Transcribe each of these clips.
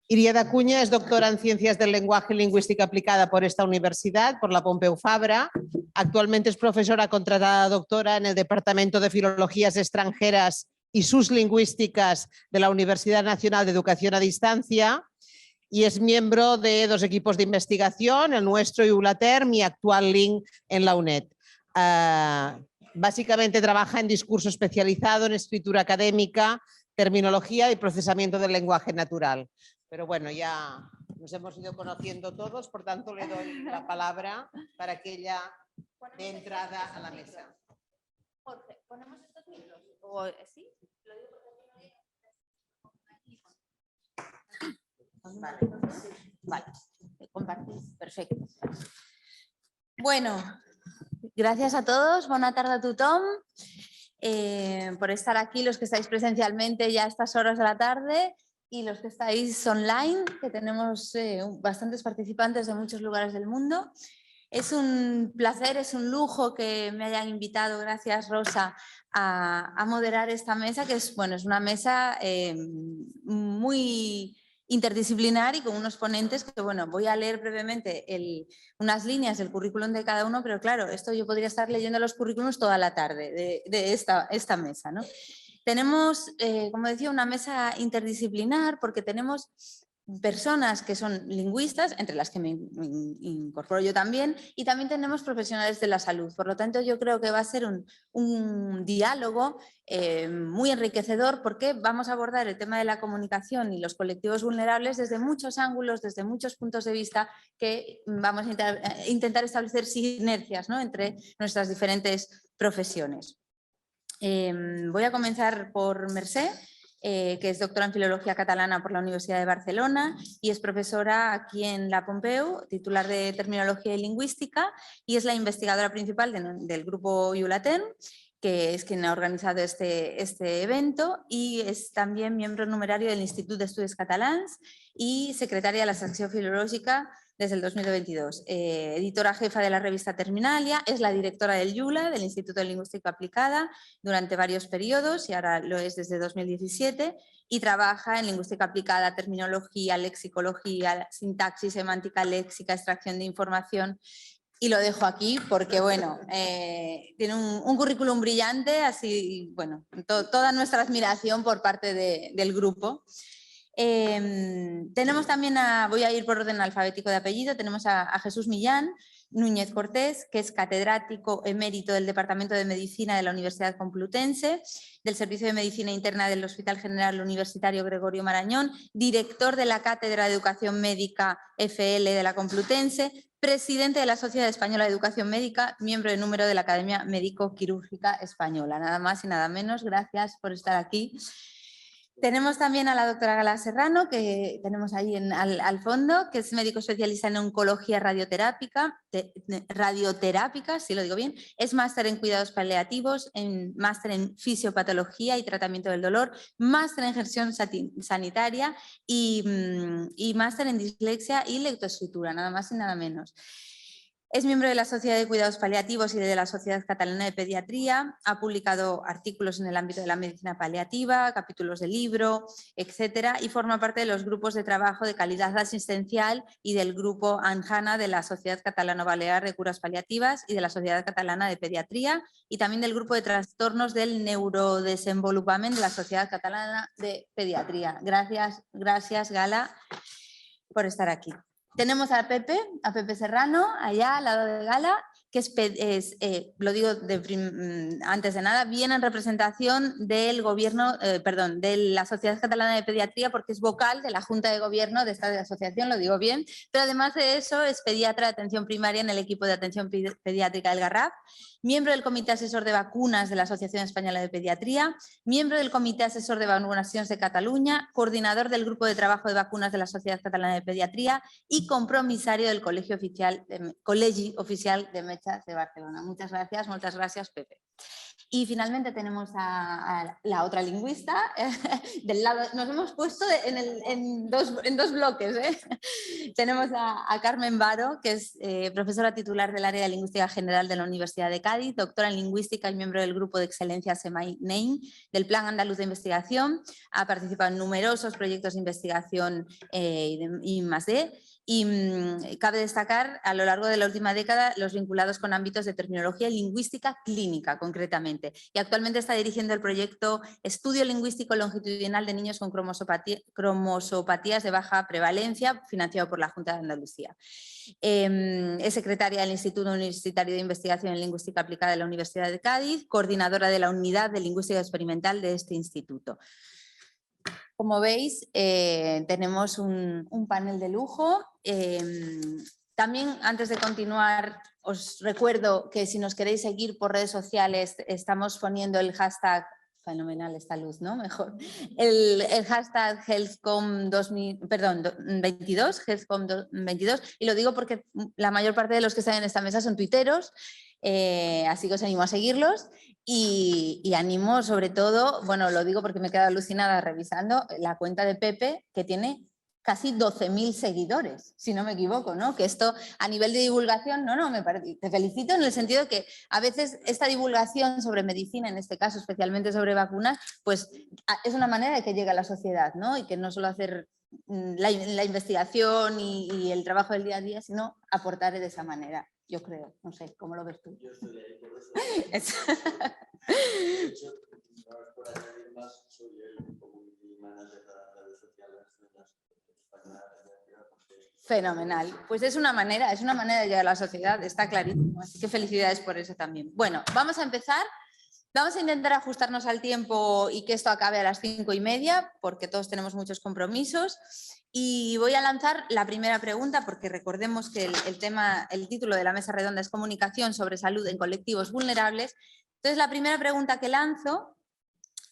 Iria Dacuña es doctora en Ciencias del Lenguaje y Lingüística Aplicada por esta universidad, por la Pompeu Fabra. Actualmente es profesora contratada doctora en el Departamento de Filologías Extranjeras y sus Lingüísticas de la Universidad Nacional de Educación a Distancia y es miembro de 2 equipos de investigación, el nuestro y ULATERM y Actual Link en la UNED. Básicamente trabaja en discurso especializado en escritura académica, terminología y procesamiento del lenguaje natural. Pero bueno, ya nos hemos ido conociendo todos, por tanto le doy la palabra para que ella dé entrada a la mesa. Jorge, ¿ponemos estos libros? ¿O sí? Lo digo porque vale, compartís, perfecto. Bueno, gracias a todos, buena tarde a tothom, por estar aquí, los que estáis presencialmente ya a estas horas de la tarde y los que estáis online, que tenemos bastantes participantes de muchos lugares del mundo. Es un placer, es un lujo que me hayan invitado, gracias Rosa, a moderar esta mesa, que es, bueno, es una mesa muy interdisciplinar y con unos ponentes que, bueno, voy a leer brevemente unas líneas del currículum de cada uno, pero claro, esto yo podría estar leyendo los currículums toda la tarde de esta mesa, ¿no? Tenemos, como decía, una mesa interdisciplinar porque tenemos personas que son lingüistas, entre las que me incorporo yo también, y también tenemos profesionales de la salud. Por lo tanto, yo creo que va a ser un diálogo muy enriquecedor porque vamos a abordar el tema de la comunicación y los colectivos vulnerables desde muchos ángulos, desde muchos puntos de vista, que vamos a intentar establecer sinergias, ¿no?, entre nuestras diferentes profesiones. Voy a comenzar por Mercè, que es doctora en Filología Catalana por la Universidad de Barcelona y es profesora aquí en la Pompeu, titular de Terminología y Lingüística, y es la investigadora principal del grupo ULATERM, que es quien ha organizado este evento, y es también miembro numerario del Institut d'Estudis Catalans y secretaria de la secció filològica desde el 2022. Editora jefa de la revista Terminalia, es la directora del IULA, del Instituto de Lingüística Aplicada, durante varios periodos y ahora lo es desde 2017 y trabaja en lingüística aplicada, terminología, lexicología, sintaxis, semántica léxica, extracción de información. Y lo dejo aquí porque, bueno, tiene un currículum brillante, así, bueno, toda nuestra admiración por parte del grupo. Tenemos también voy a ir por orden alfabético de apellido, tenemos a Jesús Millán Núñez Cortés, que es catedrático emérito del Departamento de Medicina de la Universidad Complutense, del Servicio de Medicina Interna del Hospital General Universitario Gregorio Marañón, director de la Cátedra de Educación Médica FL de la Complutense, presidente de la Sociedad Española de Educación Médica, miembro de número de la Academia Médico-Quirúrgica Española. Nada más y nada menos, gracias por estar aquí. Tenemos también a la doctora Gala Serrano, que tenemos ahí al fondo, que es médico especialista en oncología radioterápica, si lo digo bien, es máster en cuidados paliativos, máster en fisiopatología y tratamiento del dolor, máster en gestión sanitaria y máster en dislexia y lectoescritura, nada más y nada menos. Es miembro de la Sociedad de Cuidados Paliativos y de la Sociedad Catalana de Pediatría, ha publicado artículos en el ámbito de la medicina paliativa, capítulos de libro, etcétera, y forma parte de los grupos de trabajo de calidad asistencial y del grupo ANJANA de la Sociedad Catalano-Balear de Curas Paliativas y de la Sociedad Catalana de Pediatría y también del grupo de trastornos del neurodesenvolupament de la Sociedad Catalana de Pediatría. Gracias Gala por estar aquí. Tenemos a Pepe Serrano, allá al lado de Gala, que lo digo antes de nada, viene en representación del gobierno, de la Sociedad Catalana de Pediatría, porque es vocal de la Junta de Gobierno de esta asociación, lo digo bien, pero además de eso es pediatra de atención primaria en el equipo de atención pediátrica del Garraf, miembro del Comité Asesor de Vacunas de la Asociación Española de Pediatría, miembro del Comité Asesor de Vacunacions de Cataluña, coordinador del Grupo de Trabajo de Vacunas de la Sociedad Catalana de Pediatría y compromisario del Col·legi Oficial de Metges de Barcelona. Muchas gracias, Pepe. Y finalmente tenemos a la otra lingüista del lado, nos hemos puesto en dos bloques. Tenemos a Carmen Baro, que es profesora titular del área de Lingüística General de la Universidad de Cádiz, doctora en Lingüística y miembro del grupo de excelencia SEMAI-NEIN del Plan Andaluz de Investigación. Ha participado en numerosos proyectos de investigación y +D. Y cabe destacar a lo largo de la última década los vinculados con ámbitos de terminología y lingüística clínica concretamente, y actualmente está dirigiendo el proyecto Estudio Lingüístico Longitudinal de Niños con Cromosopatías de Baja Prevalencia, financiado por la Junta de Andalucía. Es secretaria del Instituto Universitario de Investigación en Lingüística Aplicada de la Universidad de Cádiz, coordinadora de la Unidad de Lingüística Experimental de este instituto. Como veis, tenemos un panel de lujo. También, antes de continuar, os recuerdo que si nos queréis seguir por redes sociales, estamos poniendo el hashtag, fenomenal esta luz, ¿no? Mejor. El hashtag HealthCom22, HealthCom22, y lo digo porque la mayor parte de los que están en esta mesa son tuiteros, así que os animo a seguirlos. Y animo sobre todo, bueno, lo digo porque me he quedado alucinada revisando la cuenta de Pepe, que tiene casi 12.000 seguidores, si no me equivoco, ¿no? Que esto a nivel de divulgación, te felicito en el sentido que a veces esta divulgación sobre medicina, en este caso especialmente sobre vacunas, pues es una manera de que llegue a la sociedad, ¿no? Y que no solo hacer la investigación y el trabajo del día a día, sino aportar de esa manera. Yo creo, no sé, ¿cómo lo ves tú? Yo estoy ahí por eso. De hecho, por añadir más, soy el community manager de las redes sociales de las españolas. Fenomenal. Pues es una manera de llegar a la sociedad, está clarísimo. Así que felicidades por eso también. Bueno, vamos a empezar. Vamos a intentar ajustarnos al tiempo y que esto acabe a las 5:30, porque todos tenemos muchos compromisos. Y voy a lanzar la primera pregunta, porque recordemos que el título de la mesa redonda es Comunicación sobre salud en colectivos vulnerables. Entonces, la primera pregunta que lanzo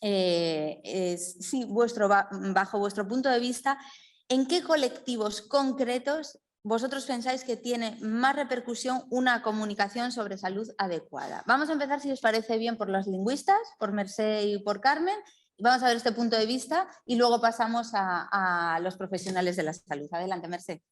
es si bajo vuestro punto de vista, ¿en qué colectivos concretos vosotros pensáis que tiene más repercusión una comunicación sobre salud adecuada? Vamos a empezar, si os parece bien, por los lingüistas, por Mercè y por Carmen. Vamos a ver este punto de vista y luego pasamos a los profesionales de la salud. Adelante, Mercè.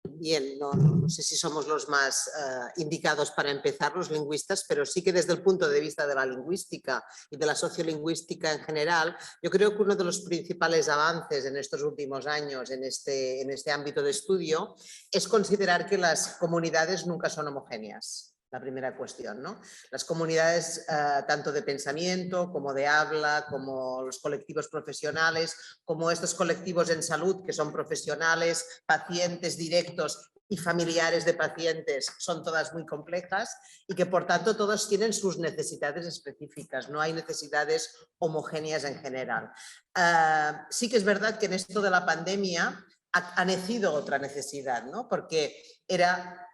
Bien, no sé si somos los más indicados para empezar, los lingüistas, pero sí que desde el punto de vista de la lingüística y de la sociolingüística en general, yo creo que uno de los principales avances en estos últimos años en este ámbito de estudio es considerar que las comunidades nunca son homogéneas. La primera cuestión, ¿no? Las comunidades tanto de pensamiento como de habla, como los colectivos profesionales, como estos colectivos en salud que son profesionales, pacientes directos y familiares de pacientes, son todas muy complejas y que por tanto todos tienen sus necesidades específicas, no hay necesidades homogéneas en general. Sí que es verdad que en esto de la pandemia ha nacido otra necesidad, ¿no? Porque era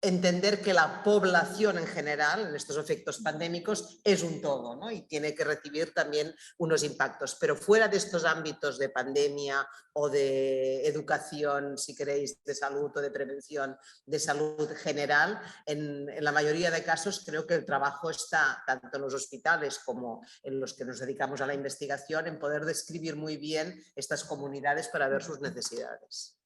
entender que la población en general, en estos efectos pandémicos, es un todo, ¿no? Y tiene que recibir también unos impactos. Pero fuera de estos ámbitos de pandemia o de educación, si queréis, de salud o de prevención de salud general, en la mayoría de casos creo que el trabajo está tanto en los hospitales como en los que nos dedicamos a la investigación en poder describir muy bien estas comunidades para ver sus necesidades.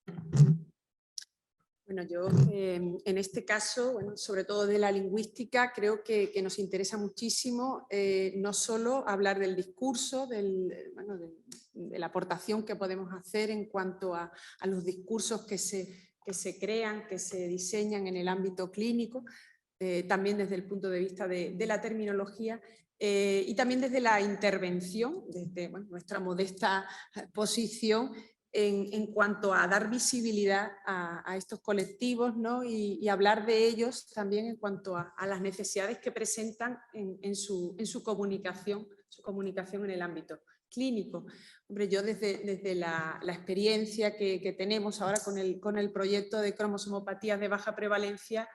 Bueno, yo en este caso, bueno, sobre todo de la lingüística, creo que nos interesa muchísimo no solo hablar del discurso, de la aportación que podemos hacer en cuanto a los discursos que se crean, que se diseñan en el ámbito clínico, también desde el punto de vista de la terminología, y también desde la intervención, desde nuestra modesta posición, en cuanto a dar visibilidad a estos colectivos, ¿no? y hablar de ellos también en cuanto a las necesidades que presentan en su comunicación en el ámbito clínico. Hombre, yo desde la experiencia que tenemos ahora con el proyecto de cromosomopatías de baja prevalencia,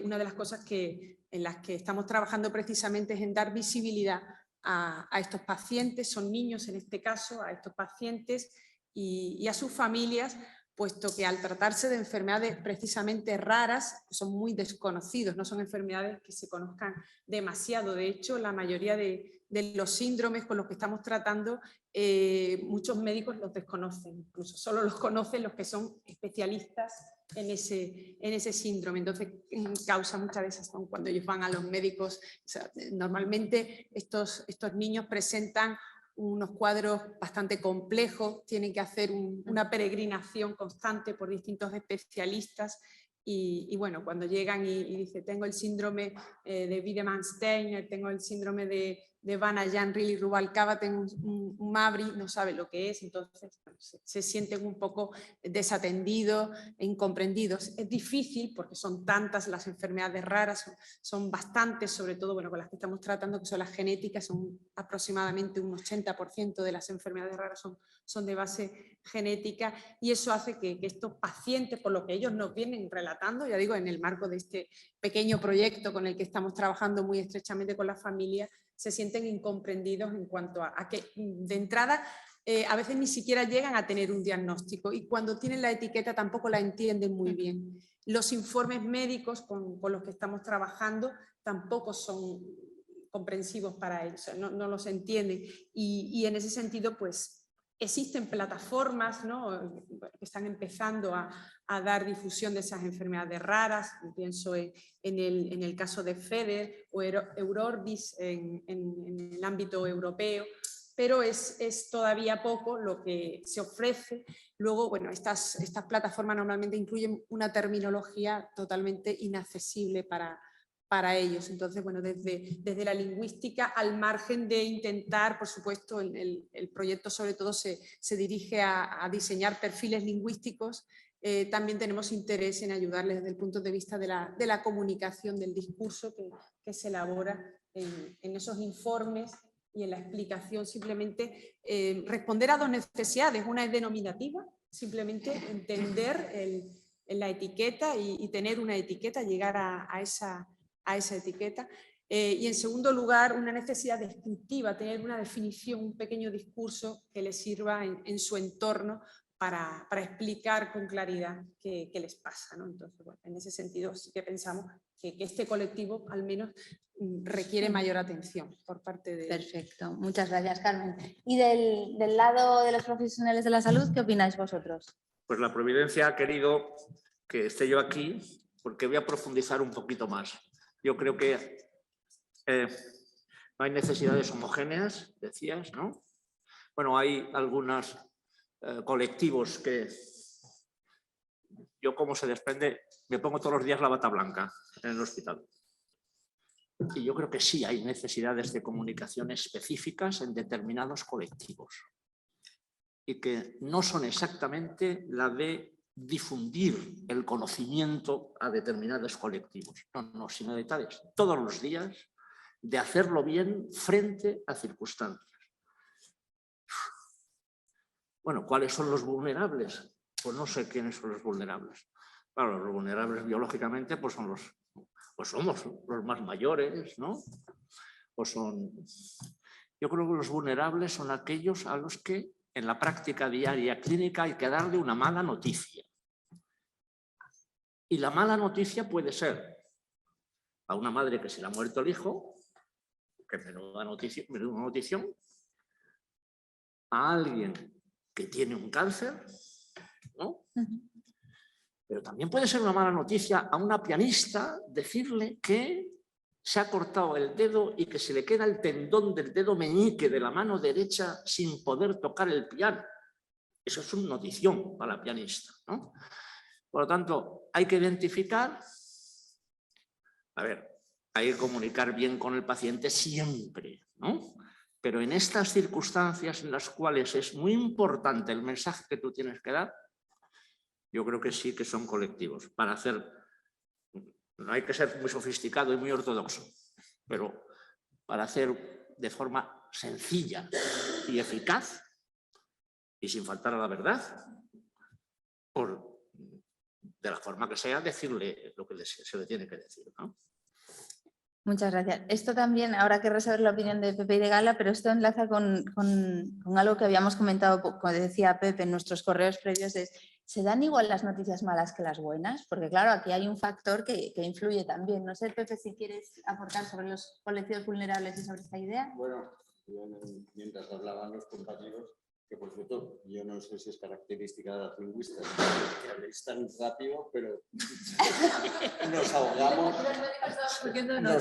una de las cosas en las que estamos trabajando precisamente es en dar visibilidad a estos pacientes, son niños en este caso, a estos pacientes, y a sus familias, puesto que al tratarse de enfermedades precisamente raras, son muy desconocidos, no son enfermedades que se conozcan demasiado. De hecho, la mayoría de los síndromes con los que estamos tratando, muchos médicos los desconocen, incluso solo los conocen los que son especialistas en ese síndrome. Entonces causa muchas veces cuando ellos van a los médicos, o sea, normalmente estos niños presentan unos cuadros bastante complejos, tienen que hacer una peregrinación constante por distintos especialistas y bueno, cuando llegan y dicen tengo el síndrome de Wiedemann-Steiner, tengo el síndrome de Van Ayan-Riley Rubalcaba, tengo un Mabry, no sabe lo que es, entonces se sienten un poco desatendidos e incomprendidos. Es difícil porque son tantas las enfermedades raras, son bastantes, sobre todo bueno, con las que estamos tratando, que son las genéticas, son aproximadamente un 80% de las enfermedades raras son de base genética, y eso hace que estos pacientes, por lo que ellos nos vienen relatando, ya digo, en el marco de este pequeño proyecto con el que estamos trabajando muy estrechamente con la familia, se sienten incomprendidos en cuanto a que de entrada a veces ni siquiera llegan a tener un diagnóstico, y cuando tienen la etiqueta tampoco la entienden muy bien. Los informes médicos con los que estamos trabajando tampoco son comprensivos para ellos, no los entienden, y en ese sentido pues existen plataformas, ¿no?, que están empezando a dar difusión de esas enfermedades raras. Pienso en el caso de FEDER o Eurorbis en el ámbito europeo, pero es todavía poco lo que se ofrece. Luego, bueno, estas plataformas normalmente incluyen una terminología totalmente inaccesible para ellos. Entonces, bueno, desde la lingüística, al margen de intentar, por supuesto, el proyecto sobre todo se dirige a diseñar perfiles lingüísticos, también tenemos interés en ayudarles desde el punto de vista de la comunicación, del discurso que se elabora en esos informes y en la explicación. Simplemente responder a dos necesidades. Una es denominativa, simplemente entender la etiqueta y tener una etiqueta, llegar a esa etiqueta, y en segundo lugar una necesidad descriptiva, tener una definición, un pequeño discurso que les sirva en su entorno para explicar con claridad qué les pasa, ¿no? Entonces, bueno, en ese sentido sí que pensamos que este colectivo al menos requiere mayor atención por parte de... Perfecto, muchas gracias, Carmen. Y del lado de los profesionales de la salud, ¿qué opináis vosotros? Pues la Providencia ha querido que esté yo aquí porque voy a profundizar un poquito más. Yo creo que no hay necesidades homogéneas, decías, ¿no? Bueno, hay algunos colectivos que yo, como se desprende, me pongo todos los días la bata blanca en el hospital. Y yo creo que sí hay necesidades de comunicación específicas en determinados colectivos y que no son exactamente la de difundir el conocimiento a determinados colectivos. No, sino de tales todos los días de hacerlo bien frente a circunstancias. Bueno, ¿cuáles son los vulnerables? Pues no sé quiénes son los vulnerables. Claro, los vulnerables biológicamente pues somos los más mayores, ¿no? Yo creo que los vulnerables son aquellos a los que en la práctica diaria clínica hay que darle una mala noticia. Y la mala noticia puede ser a una madre que se le ha muerto el hijo, que menuda notición, a alguien que tiene un cáncer, ¿no? Pero también puede ser una mala noticia a una pianista decirle que se ha cortado el dedo y que se le queda el tendón del dedo meñique de la mano derecha sin poder tocar el piano. Eso es una notición para la pianista, ¿no? Por lo tanto, hay que identificar, hay que comunicar bien con el paciente siempre, ¿no? Pero en estas circunstancias en las cuales es muy importante el mensaje que tú tienes que dar, yo creo que sí que son colectivos. Para hacer, no hay que ser muy sofisticado y muy ortodoxo, pero para hacer de forma sencilla y eficaz y sin faltar a la verdad, de la forma que sea, decirle lo que se le tiene que decir, ¿no? Muchas gracias. Esto también, ahora querré saber la opinión de Pepe y de Gala, pero esto enlaza con algo que habíamos comentado, como decía Pepe, en nuestros correos previos, es ¿se dan igual las noticias malas que las buenas? Porque claro, aquí hay un factor que influye también. No sé, Pepe, si quieres aportar sobre los colectivos vulnerables y sobre esta idea. Bueno, mientras hablaban los compañeros, que por cierto, yo no sé si es característica de las lingüistas, que habléis tan rápido, pero nos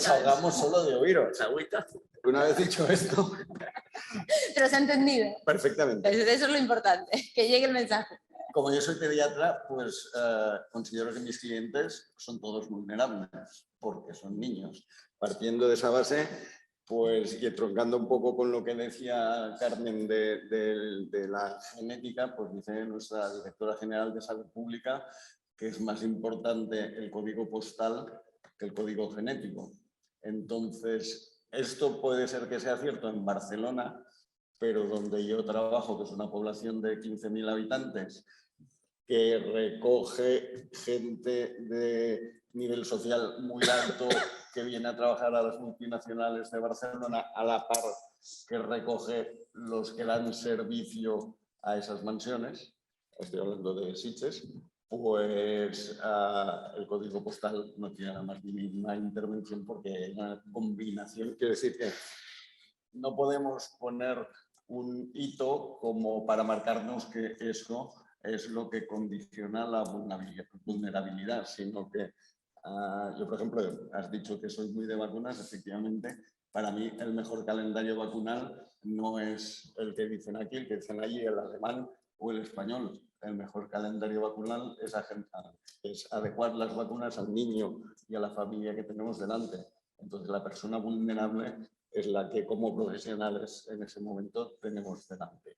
ahogamos solo de oíros. Agüita. Una vez dicho esto, Pero se ha entendido. perfectamente. Eso es lo importante, que llegue el mensaje. Como yo soy pediatra, pues considero que mis clientes son todos vulnerables, porque son niños. Partiendo de esa base, pues, y troncando un poco con lo que decía Carmen de la genética, pues dice nuestra directora general de Salud Pública que es más importante el código postal que el código genético. Entonces, esto puede ser que sea cierto en Barcelona, pero donde yo trabajo, que es una población de 15.000 habitantes, que recoge gente de nivel social muy alto que viene a trabajar a las multinacionales de Barcelona, a la par que recoge los que dan servicio a esas mansiones, estoy hablando de Sitges, pues el código postal no tiene nada más mínima intervención porque hay una combinación, quiere decir que no podemos poner un hito como para marcarnos que eso es lo que condiciona la vulnerabilidad, sino que yo, por ejemplo, has dicho que soy muy de vacunas, efectivamente, para mí el mejor calendario vacunal no es el que dicen aquí, el que dicen allí, el alemán o el español. El mejor calendario vacunal es adecuar las vacunas al niño y a la familia que tenemos delante. Entonces, la persona vulnerable es la que como profesionales en ese momento tenemos delante.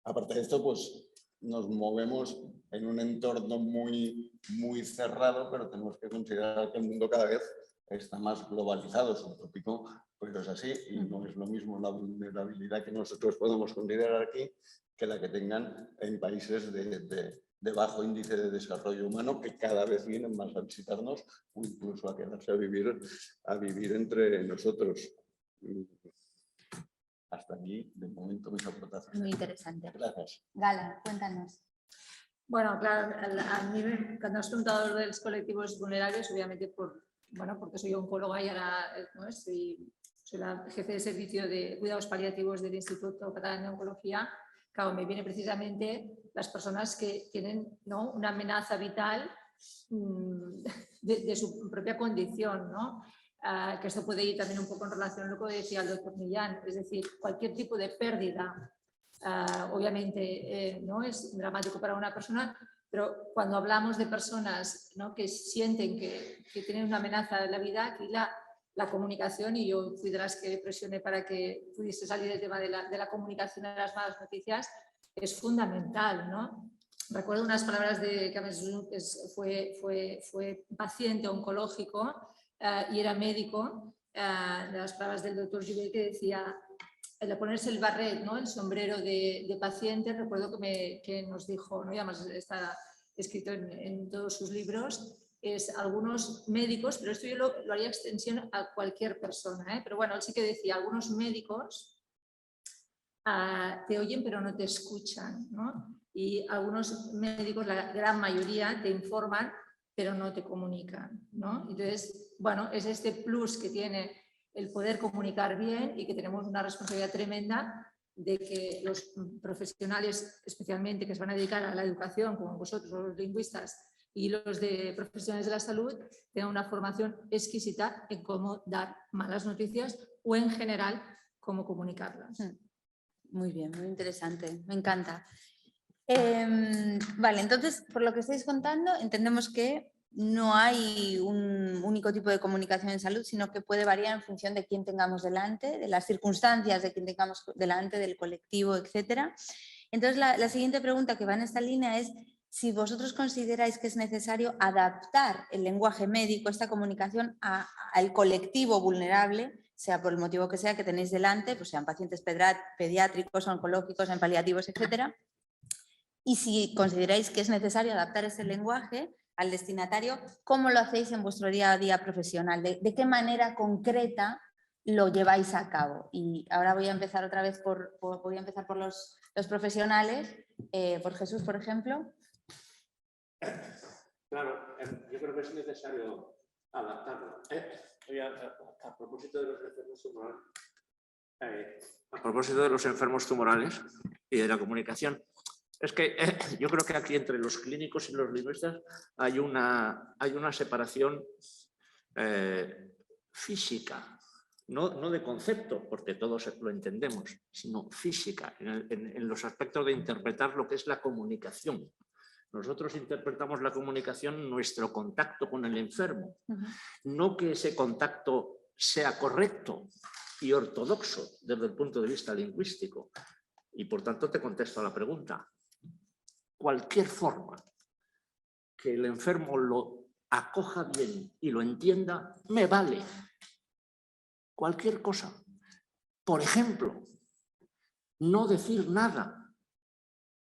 Aparte de esto, pues nos movemos en un entorno muy cerrado, pero tenemos que considerar que el mundo cada vez está más globalizado. Es un tópico, pero es así y no es lo mismo la vulnerabilidad que nosotros podemos considerar aquí que la que tengan en países de bajo índice de desarrollo humano que cada vez vienen más a visitarnos o incluso a quedarse a vivir entre nosotros. Hasta aquí, de momento, mis aportaciones. Muy interesante. Gracias. Gala, cuéntanos. Bueno, claro, a mí cuando has preguntado de los colectivos vulnerables, obviamente porque soy oncóloga y ahora ¿no? soy la jefe de servicio de cuidados paliativos del Instituto Catalán de Oncología. Claro, me viene precisamente las personas que tienen ¿no? una amenaza vital de su propia condición, ¿no? Que esto puede ir también un poco en relación a lo que decía el doctor Millán, es decir, cualquier tipo de pérdida, obviamente no es dramático para una persona, pero cuando hablamos de personas ¿no? que sienten que tienen una amenaza en la vida, aquí la comunicación, y yo fui de las que presioné para que pudiese salir el tema de la comunicación de las malas noticias, es fundamental, ¿no? Recuerdo unas palabras de que fue paciente oncológico y era médico, de las palabras del doctor Jubel, que decía, el ponerse el barret, ¿no? El sombrero de paciente, recuerdo que nos dijo, ¿no? Y además está escrito en todos sus libros, es algunos médicos, pero esto yo lo haría extensión a cualquier persona, pero bueno, él sí que decía, algunos médicos te oyen pero no te escuchan, ¿no? Y algunos médicos, la gran mayoría, te informan pero no te comunican, ¿no? Entonces, bueno, es este plus que tiene el poder comunicar bien y que tenemos una responsabilidad tremenda de que los profesionales, especialmente que se van a dedicar a la educación, como vosotros, los lingüistas, y los de profesionales de la salud, tengan una formación exquisita en cómo dar malas noticias o en general cómo comunicarlas. Muy bien, muy interesante, me encanta. Vale, entonces, por lo que estáis contando, entendemos que no hay un único tipo de comunicación en salud, sino que puede variar en función de quién tengamos delante, de las circunstancias de quién tengamos delante, del colectivo, etc. Entonces, la siguiente pregunta que va en esta línea es si vosotros consideráis que es necesario adaptar el lenguaje médico, esta comunicación, al colectivo vulnerable, sea por el motivo que sea que tenéis delante, pues sean pacientes pediátricos, oncológicos, en paliativos, etc. Y si consideráis que es necesario adaptar ese lenguaje al destinatario, ¿cómo lo hacéis en vuestro día a día profesional? ¿De qué manera concreta lo lleváis a cabo? Y ahora voy a empezar otra vez por los profesionales, por Jesús, por ejemplo. Claro, yo creo que es necesario adaptarlo. A propósito de los enfermos tumorales, a propósito de los enfermos tumorales y de la comunicación, es que yo creo que aquí entre los clínicos y los lingüistas hay una separación física, no de concepto, porque todos lo entendemos, sino física, en los aspectos de interpretar lo que es la comunicación. Nosotros interpretamos la comunicación nuestro contacto con el enfermo, no que ese contacto sea correcto y ortodoxo desde el punto de vista lingüístico. Y por tanto te contesto a la pregunta. Cualquier forma que el enfermo lo acoja bien y lo entienda, me vale. Cualquier cosa. Por ejemplo, no decir nada.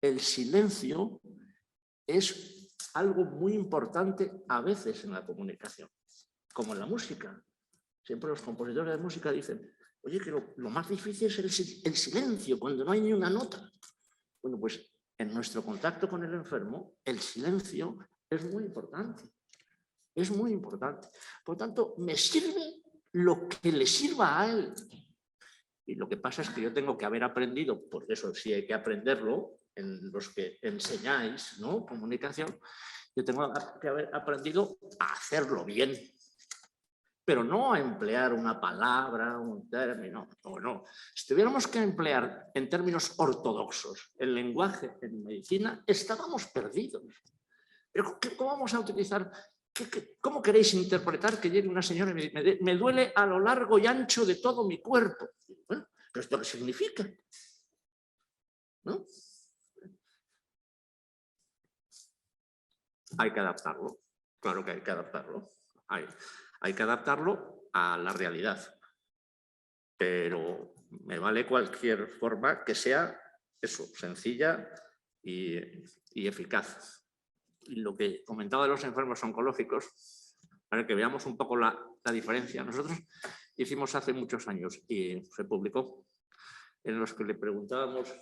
El silencio es algo muy importante a veces en la comunicación, como en la música. Siempre los compositores de música dicen, oye, que lo más difícil es el silencio, cuando no hay ni una nota. Bueno, pues en nuestro contacto con el enfermo, el silencio es muy importante. Es muy importante. Por tanto, me sirve lo que le sirva a él. Y lo que pasa es que yo tengo que haber aprendido, porque eso sí hay que aprenderlo, en los que enseñáis, ¿no?, comunicación, yo tengo que haber aprendido a hacerlo bien, pero no a emplear una palabra, un término, o no. Si tuviéramos que emplear en términos ortodoxos el lenguaje en medicina, estábamos perdidos. Pero ¿cómo vamos a utilizar? ¿Cómo queréis interpretar que llegue una señora y me duele a lo largo y ancho de todo mi cuerpo? Bueno, ¿pero esto qué significa? ¿No? Hay que adaptarlo, claro que hay que adaptarlo. Hay que adaptarlo a la realidad. Pero me vale cualquier forma que sea eso, sencilla y eficaz. Y lo que comentaba de los enfermos oncológicos, para que veamos un poco la diferencia. Nosotros hicimos hace muchos años y se publicó, en los que le preguntábamos,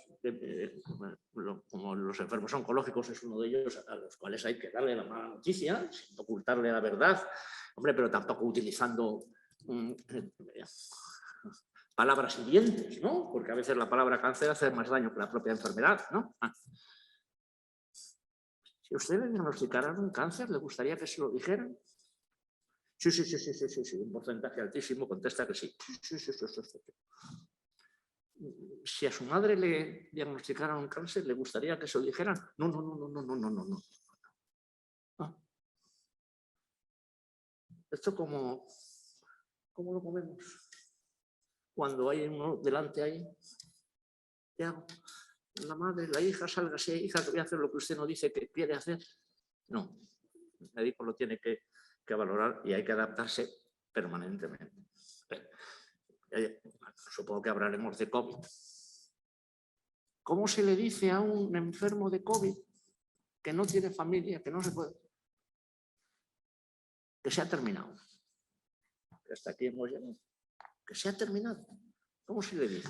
como los enfermos oncológicos es uno de ellos, a los cuales hay que darle la mala noticia, sin ocultarle la verdad, hombre, pero tampoco utilizando palabras hirientes, ¿no? Porque a veces la palabra cáncer hace más daño que la propia enfermedad, ¿no? Si a usted le diagnosticaran un cáncer, ¿le gustaría que se lo dijeran? Sí, un porcentaje altísimo contesta que sí. Sí. Si a su madre le diagnosticaran un cáncer, ¿le gustaría que se lo dijeran? No. Esto como lo comemos. Cuando hay uno delante ahí, ¿qué hago? La madre, la hija, sálgase, hija, que voy a hacer lo que usted no dice que quiere hacer. No, el médico lo tiene que valorar y hay que adaptarse permanentemente. Supongo que hablaremos de COVID. ¿Cómo se le dice a un enfermo de COVID que no tiene familia, que no se puede? Que se ha terminado. Que hasta aquí hemos llegado. Que se ha terminado. ¿Cómo se le dice?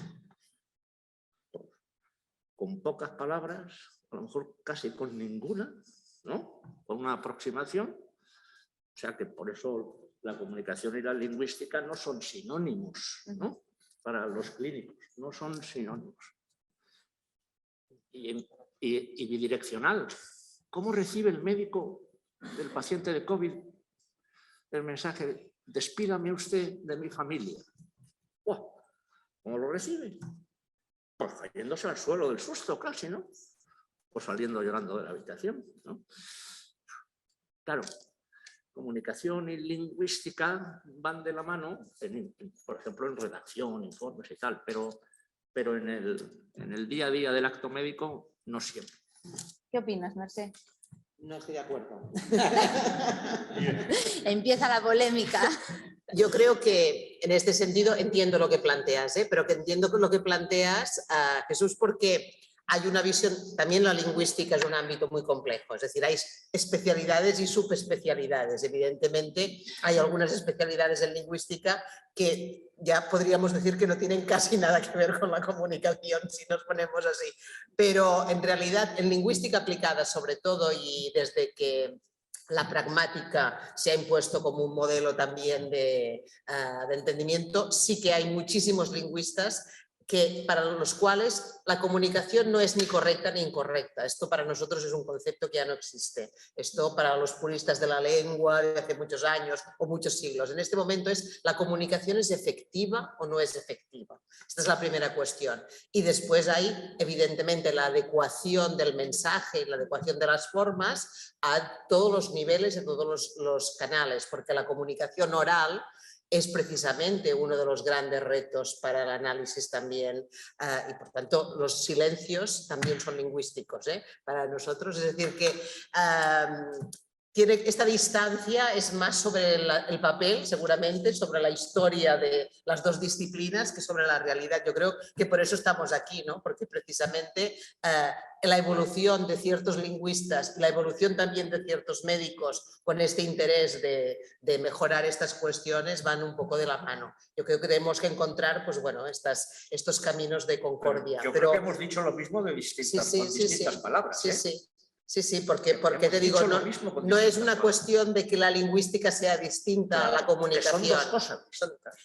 Con pocas palabras, a lo mejor casi con ninguna, ¿no? Con una aproximación. O sea que por eso la comunicación y la lingüística no son sinónimos, ¿no? Para los clínicos, no son sinónimos. Y bidireccional. ¿Cómo recibe el médico del paciente de COVID el mensaje, despídame usted de mi familia? ¡Wow! ¿Cómo lo recibe? Pues cayéndose al suelo del susto casi, ¿no? O saliendo llorando de la habitación, ¿no? Claro, comunicación y lingüística van de la mano, por ejemplo, en redacción, informes y tal, pero en el día a día del acto médico no siempre. ¿Qué opinas, Mercé? No estoy de acuerdo. Empieza la polémica. Yo creo que en este sentido entiendo lo que planteas, pero que entiendo lo que planteas, Jesús, porque hay una visión, también la lingüística es un ámbito muy complejo, es decir, hay especialidades y subespecialidades. Evidentemente, hay algunas especialidades en lingüística que ya podríamos decir que no tienen casi nada que ver con la comunicación, si nos ponemos así. Pero en realidad, en lingüística aplicada sobre todo, y desde que la pragmática se ha impuesto como un modelo también de entendimiento, sí que hay muchísimos lingüistas para los cuales la comunicación no es ni correcta ni incorrecta. Esto para nosotros es un concepto que ya no existe. Esto para los puristas de la lengua de hace muchos años o muchos siglos. En este momento ¿la comunicación es efectiva o no es efectiva? Esta es la primera cuestión. Y después hay, evidentemente, la adecuación del mensaje y la adecuación de las formas a todos los niveles y a todos los canales, porque la comunicación oral es precisamente uno de los grandes retos para el análisis también y por tanto los silencios también son lingüísticos para nosotros, es decir que esta distancia es más sobre el papel seguramente, sobre la historia de las dos disciplinas que sobre la realidad. Yo creo que por eso estamos aquí, ¿no? Porque precisamente la evolución de ciertos lingüistas, la evolución también de ciertos médicos con este interés de mejorar estas cuestiones van un poco de la mano. Yo creo que tenemos que encontrar pues, bueno, estos caminos de concordia. Yo creo que hemos dicho lo mismo de distintas palabras. Sí, porque te digo, no es una cuestión de que la lingüística sea distinta a la comunicación. Son dos cosas distintas.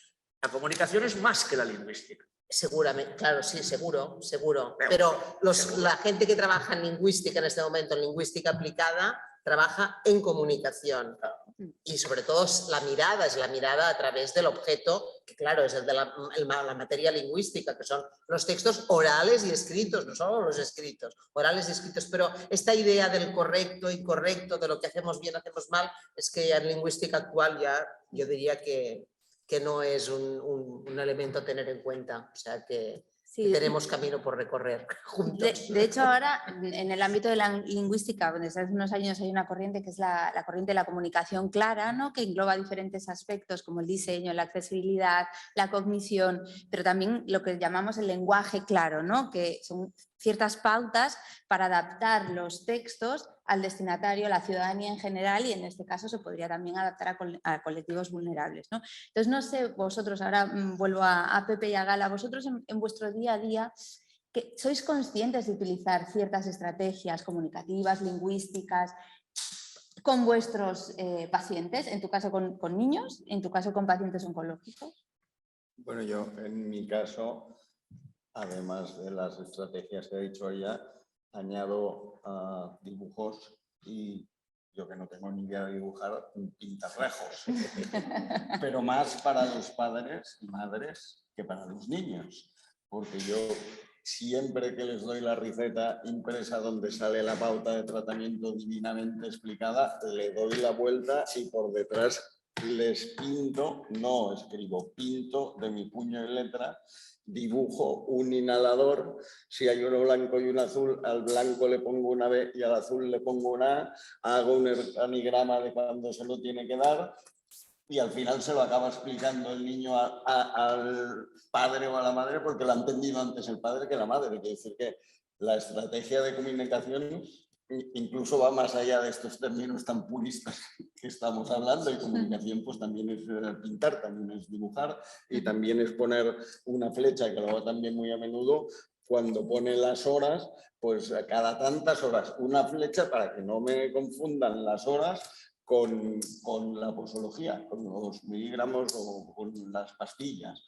La comunicación es más que la lingüística. Seguramente, claro, sí, seguro. Pero la gente que trabaja en lingüística en este momento, en lingüística aplicada, trabaja en comunicación. Y sobre todo la mirada es la mirada a través del objeto, que claro, es el de la materia lingüística, que son los textos orales y escritos, no solo los escritos, orales y escritos. Pero esta idea del correcto y incorrecto, de lo que hacemos bien, hacemos mal, es que en lingüística actual ya yo diría que no es un elemento a tener en cuenta. O sea que tenemos camino por recorrer juntos. De hecho, ahora en el ámbito de la lingüística, desde hace unos años hay una corriente que es la corriente de la comunicación clara, ¿no? Que engloba diferentes aspectos como el diseño, la accesibilidad, la cognición, pero también lo que llamamos el lenguaje claro, ¿no? Que son ciertas pautas para adaptar los textos al destinatario, a la ciudadanía en general, y en este caso se podría también adaptar a colectivos vulnerables, ¿no? Entonces, no sé, vosotros, ahora vuelvo a Pepe y a Gala, vosotros en vuestro día a día, ¿sois conscientes de utilizar ciertas estrategias comunicativas, lingüísticas, con vuestros pacientes, en tu caso con niños, en tu caso con pacientes oncológicos? Bueno, yo en mi caso, además de las estrategias que ha dicho ella, añado dibujos y yo que no tengo ni idea de dibujar, pintarrejos, pero más para los padres y madres que para los niños, porque yo siempre que les doy la receta impresa donde sale la pauta de tratamiento divinamente explicada, le doy la vuelta y por detrás les pinto, no escribo, pinto de mi puño y letra, dibujo un inhalador, si hay uno blanco y uno azul, al blanco le pongo una B y al azul le pongo una A, hago un organigrama de cuando se lo tiene que dar y al final se lo acaba explicando el niño al padre o a la madre porque lo ha entendido antes el padre que la madre. Quiere decir que la estrategia de comunicación incluso va más allá de estos términos tan puristas que estamos hablando, y comunicación pues también es pintar, también es dibujar y también es poner una flecha, que lo hago también muy a menudo, cuando pone las horas, pues a cada tantas horas una flecha para que no me confundan las horas con la posología, con los miligramos o con las pastillas.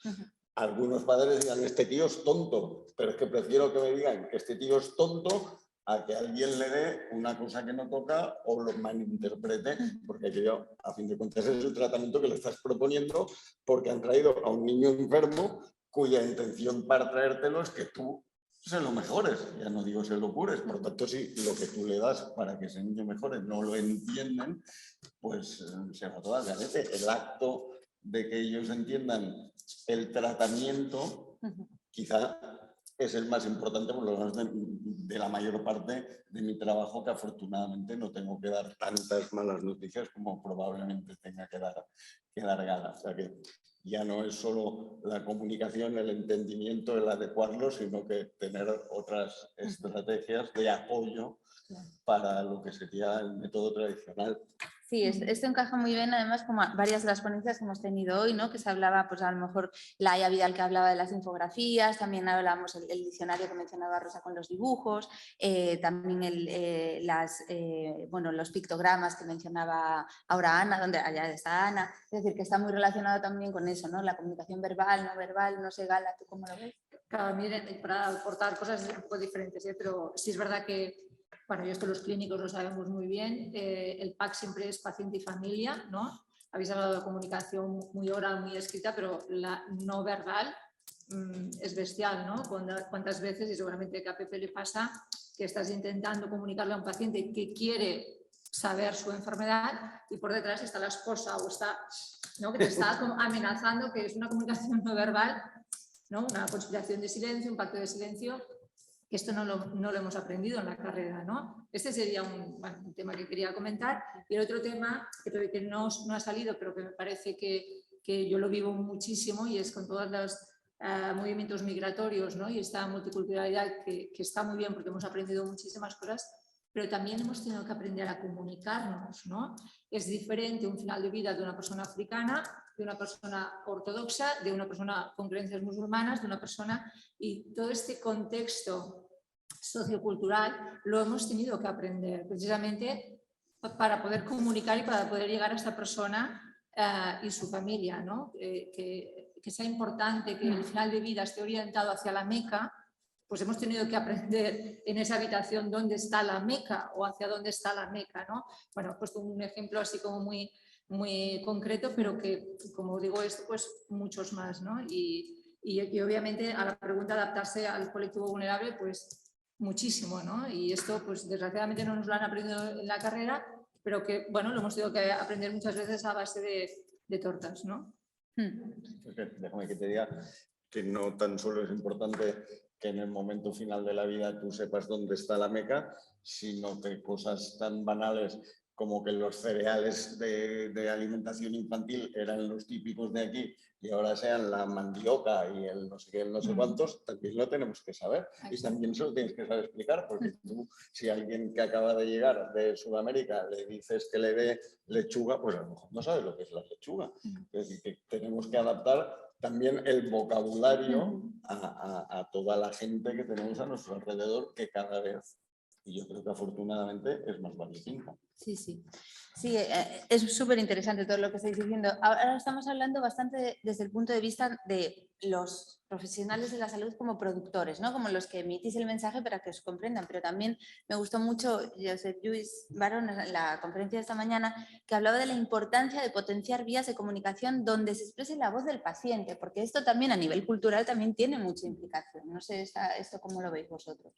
Algunos padres dirán, este tío es tonto, pero es que prefiero que me digan que este tío es tonto a que alguien le dé una cosa que no toca o lo malinterprete, porque aquello, a fin de cuentas, es el tratamiento que le estás proponiendo porque han traído a un niño enfermo cuya intención para traértelo es que tú se lo mejores, ya no digo se lo cures. Por lo tanto, si lo que tú le das para que ese niño mejore no lo entienden, pues se va todo al garete. El acto de que ellos entiendan el tratamiento, quizá es el más importante, por lo menos de la mayor parte de mi trabajo, que afortunadamente no tengo que dar tantas malas noticias como probablemente tenga que dar Gala. O sea que ya no es solo la comunicación, el entendimiento, el adecuarlo, sino que tener otras estrategias de apoyo para lo que sería el método tradicional. Sí, esto encaja muy bien además como varias de las ponencias que hemos tenido hoy, ¿no? Que se hablaba, pues a lo mejor Laia Vidal que hablaba de las infografías, también hablábamos el diccionario que mencionaba Rosa con los dibujos, también los pictogramas que mencionaba ahora Ana, donde allá está Ana, es decir, que está muy relacionado también con eso, ¿no? La comunicación verbal, no sé, Gala, ¿tú cómo lo ves? Claro, miren, para aportar cosas un poco diferentes, pero sí es verdad que, bueno, y esto los clínicos lo sabemos muy bien, el PAC siempre es paciente y familia, ¿no? Habéis hablado de comunicación muy oral, muy escrita, pero la no verbal es bestial, ¿no? Cuántas veces, y seguramente que a Pepe le pasa, que estás intentando comunicarle a un paciente que quiere saber su enfermedad y por detrás está la esposa o está, ¿no? Que te está como amenazando, que es una comunicación no verbal, ¿no? Una conspiración de silencio, un pacto de silencio, que esto no lo hemos aprendido en la carrera, ¿no? Este sería un tema que quería comentar. Y el otro tema que no ha salido, pero que me parece que yo lo vivo muchísimo, y es con todos los movimientos migratorios, ¿no? Y esta multiculturalidad que está muy bien porque hemos aprendido muchísimas cosas, pero también hemos tenido que aprender a comunicarnos, ¿no? Es diferente un final de vida de una persona africana, de una persona ortodoxa, de una persona con creencias musulmanas, de una persona... Y todo este contexto sociocultural lo hemos tenido que aprender precisamente para poder comunicar y para poder llegar a esta persona y su familia, ¿no? Que sea importante que el final de vida esté orientado hacia la Meca, pues hemos tenido que aprender en esa habitación dónde está la Meca o hacia dónde está la Meca, ¿no? Bueno, he puesto un ejemplo así como muy concreto, pero que, como digo, esto pues muchos más, ¿no? Y obviamente a la pregunta de adaptarse al colectivo vulnerable, pues muchísimo, ¿no? Y esto, pues desgraciadamente no nos lo han aprendido en la carrera, pero que, bueno, lo hemos tenido que aprender muchas veces a base de tortas, ¿no? Déjame que te diga que no tan solo es importante que en el momento final de la vida tú sepas dónde está la Meca, sino que cosas tan banales como que los cereales de alimentación infantil eran los típicos de aquí y ahora sean la mandioca y el no sé qué, el no sé cuántos, también lo tenemos que saber. Y también se lo tienes que saber explicar, porque tú, si a alguien que acaba de llegar de Sudamérica le dices que le dé lechuga, pues a lo mejor no sabe lo que es la lechuga. Es decir, que tenemos que adaptar también el vocabulario a toda la gente que tenemos a nuestro alrededor, que cada vez, y yo creo que afortunadamente, es más variopinta. Sí, sí. Sí, es súper interesante todo lo que estáis diciendo. Ahora estamos hablando bastante desde el punto de vista de los profesionales de la salud como productores, ¿no? Como los que emitís el mensaje para que os comprendan, pero también me gustó mucho Josep Lluís Barón en la conferencia de esta mañana, que hablaba de la importancia de potenciar vías de comunicación donde se exprese la voz del paciente, porque esto también a nivel cultural también tiene mucha implicación. No sé esto cómo lo veis vosotros.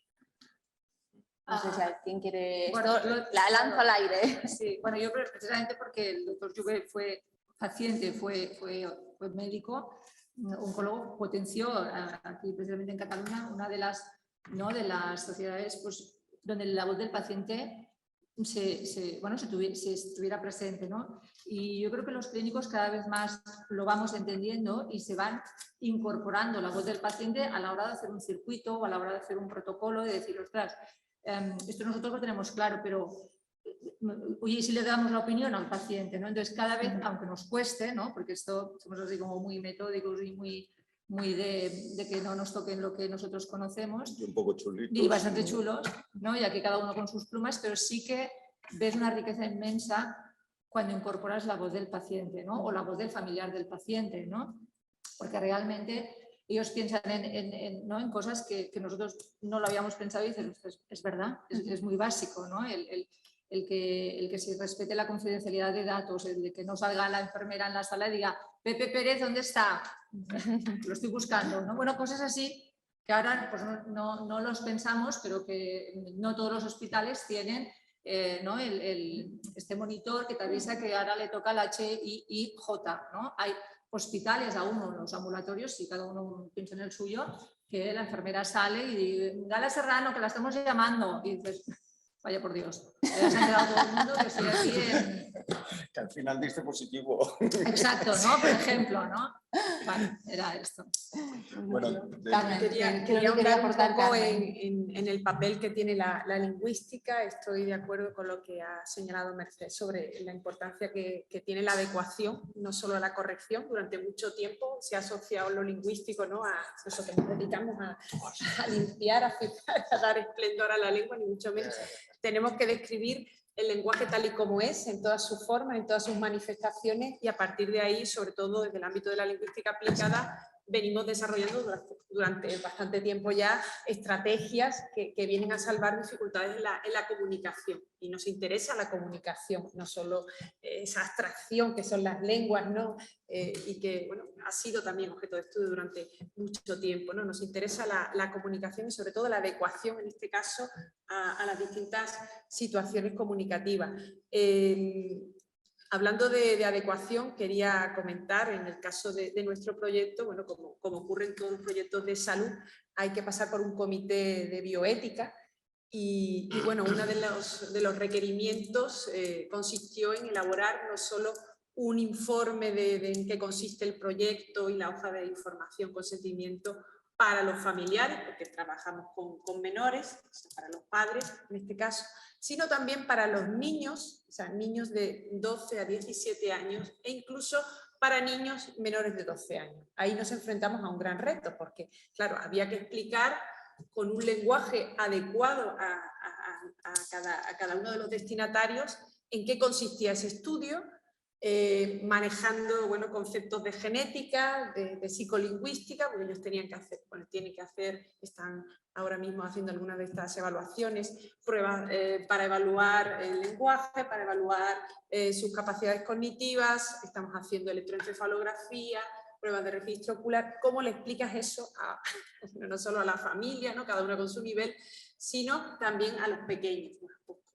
No sé si alguien quiere... Bueno, la lanzo al aire. Sí, bueno, yo precisamente porque el doctor Jové fue paciente, fue médico, oncólogo, potenció aquí precisamente en Cataluña una de las sociedades pues, donde la voz del paciente estuviera presente, ¿no? Y yo creo que los clínicos cada vez más lo vamos entendiendo y se van incorporando la voz del paciente a la hora de hacer un circuito o a la hora de hacer un protocolo, de decir, ostras, esto nosotros lo tenemos claro, pero oye, si le damos la opinión al paciente, ¿no? Entonces cada vez, aunque nos cueste, ¿no? Porque esto somos así como muy metódicos y muy de que no nos toquen lo que nosotros conocemos. Y un poco chulitos. Y bastante chulos, ¿no? Ya que cada uno con sus plumas, pero sí que ves una riqueza inmensa cuando incorporas la voz del paciente, ¿no? O la voz del familiar del paciente, ¿no? Porque realmente ellos piensan en cosas que nosotros no lo habíamos pensado y dicen, es verdad, es muy básico, ¿no? El que se respete la confidencialidad de datos, el de que no salga la enfermera en la sala y diga, Pepe Pérez, ¿dónde está? Lo estoy buscando, ¿no? Bueno, cosas así que ahora pues, no los pensamos, pero que no todos los hospitales tienen ¿no? este monitor que te avisa que ahora le toca el HIIJ, ¿no? Hay hospitales aún, los ambulatorios, si cada uno piensa en el suyo, que la enfermera sale y dice, Gala Serrano, que la estamos llamando. Y dices, vaya por Dios, ya se ha enterado todo el mundo que estoy aquí en... Que al final diste positivo. Exacto, ¿no? Por ejemplo, ¿no? Vale, era esto. Bueno, Carmen, Quería creo que quería ahondar un aportar poco Carmen. en el papel que tiene la lingüística. Estoy de acuerdo con lo que ha señalado Mercedes sobre la importancia que tiene la adecuación, no solo a la corrección. Durante mucho tiempo se ha asociado lo lingüístico, ¿no?, a eso que nos dedicamos a limpiar, a filtrar, a dar esplendor a la lengua, ni mucho menos. Tenemos que describir el lenguaje tal y como es, en todas sus formas, en todas sus manifestaciones, y a partir de ahí, sobre todo desde el ámbito de la lingüística aplicada, venimos desarrollando durante bastante tiempo ya estrategias que vienen a salvar dificultades en la comunicación. Y nos interesa la comunicación, no solo esa abstracción que son las lenguas, ¿no? Y que, bueno, ha sido también objeto de estudio durante mucho tiempo, ¿no? Nos interesa la comunicación y sobre todo la adecuación, en este caso, a las distintas situaciones comunicativas. Hablando de adecuación, quería comentar en el caso de nuestro proyecto, bueno, como ocurre en todos los proyectos de salud, hay que pasar por un comité de bioética y bueno, uno de los requerimientos consistió en elaborar no solo un informe de en qué consiste el proyecto y la hoja de información, consentimiento para los familiares, porque trabajamos con menores, para los padres en este caso, sino también para los niños, o sea, niños de 12 a 17 años e incluso para niños menores de 12 años. Ahí nos enfrentamos a un gran reto porque, claro, había que explicar con un lenguaje adecuado a cada uno de los destinatarios en qué consistía ese estudio, manejando, bueno, conceptos de genética, de psicolingüística, porque ellos tienen que hacer, están ahora mismo haciendo algunas de estas evaluaciones, pruebas para evaluar el lenguaje, para evaluar sus capacidades cognitivas, estamos haciendo electroencefalografía, pruebas de registro ocular. ¿Cómo le explicas eso no solo a la familia, ¿no?, cada uno con su nivel, sino también a los pequeños?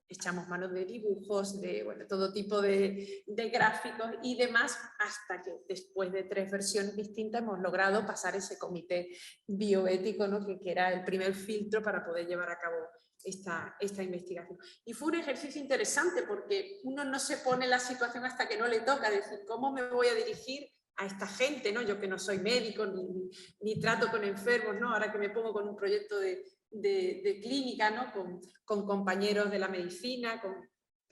Echamos manos de dibujos, de bueno, todo tipo de gráficos y demás, hasta que después de 3 versiones distintas hemos logrado pasar ese comité bioético, ¿no?, que era el primer filtro para poder llevar a cabo esta investigación. Y fue un ejercicio interesante porque uno no se pone en la situación hasta que no le toca, decir, ¿cómo me voy a dirigir a esta gente, ¿no? Yo que no soy médico ni trato con enfermos, ¿no? Ahora que me pongo con un proyecto de clínica, ¿no?, con compañeros de la medicina,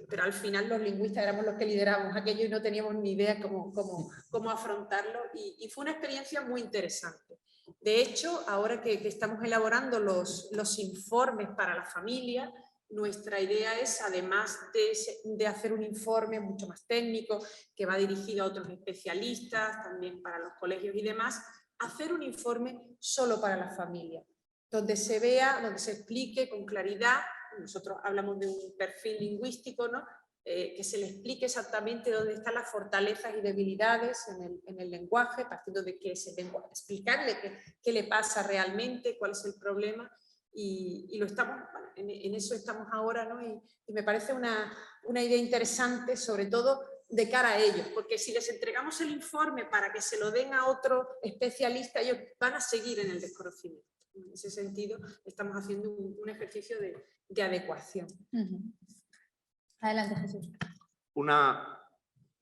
pero al final los lingüistas éramos los que lideramos aquello y no teníamos ni idea cómo afrontarlo, y fue una experiencia muy interesante. De hecho, ahora que estamos elaborando los informes para la familia, nuestra idea es, además de hacer un informe mucho más técnico, que va dirigido a otros especialistas, también para los colegios y demás, hacer un informe solo para la familia, donde se vea, donde se explique con claridad. Nosotros hablamos de un perfil lingüístico, ¿no?, que se le explique exactamente dónde están las fortalezas y debilidades en el lenguaje, partiendo de qué es el lenguaje, explicarle qué le pasa realmente, cuál es el problema, y lo estamos, en eso estamos ahora, ¿no? Y me parece una idea interesante, sobre todo de cara a ellos, porque si les entregamos el informe para que se lo den a otro especialista, ellos van a seguir en el desconocimiento. En ese sentido, estamos haciendo un ejercicio de adecuación. Adelante, Jesús. Una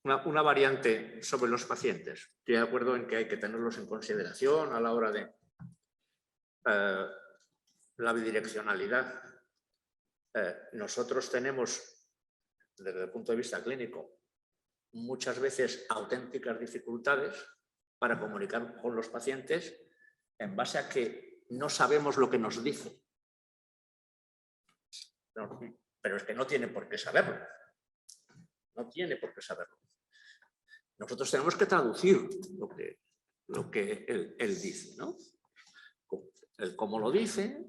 variante sobre los pacientes. Estoy de acuerdo en que hay que tenerlos en consideración a la hora de la bidireccionalidad. Nosotros tenemos, desde el punto de vista clínico, muchas veces auténticas dificultades para comunicar con los pacientes en base a que no sabemos lo que nos dice. No, pero es que no tiene por qué saberlo. No tiene por qué saberlo. Nosotros tenemos que traducir lo que él dice, ¿no? El cómo lo dice,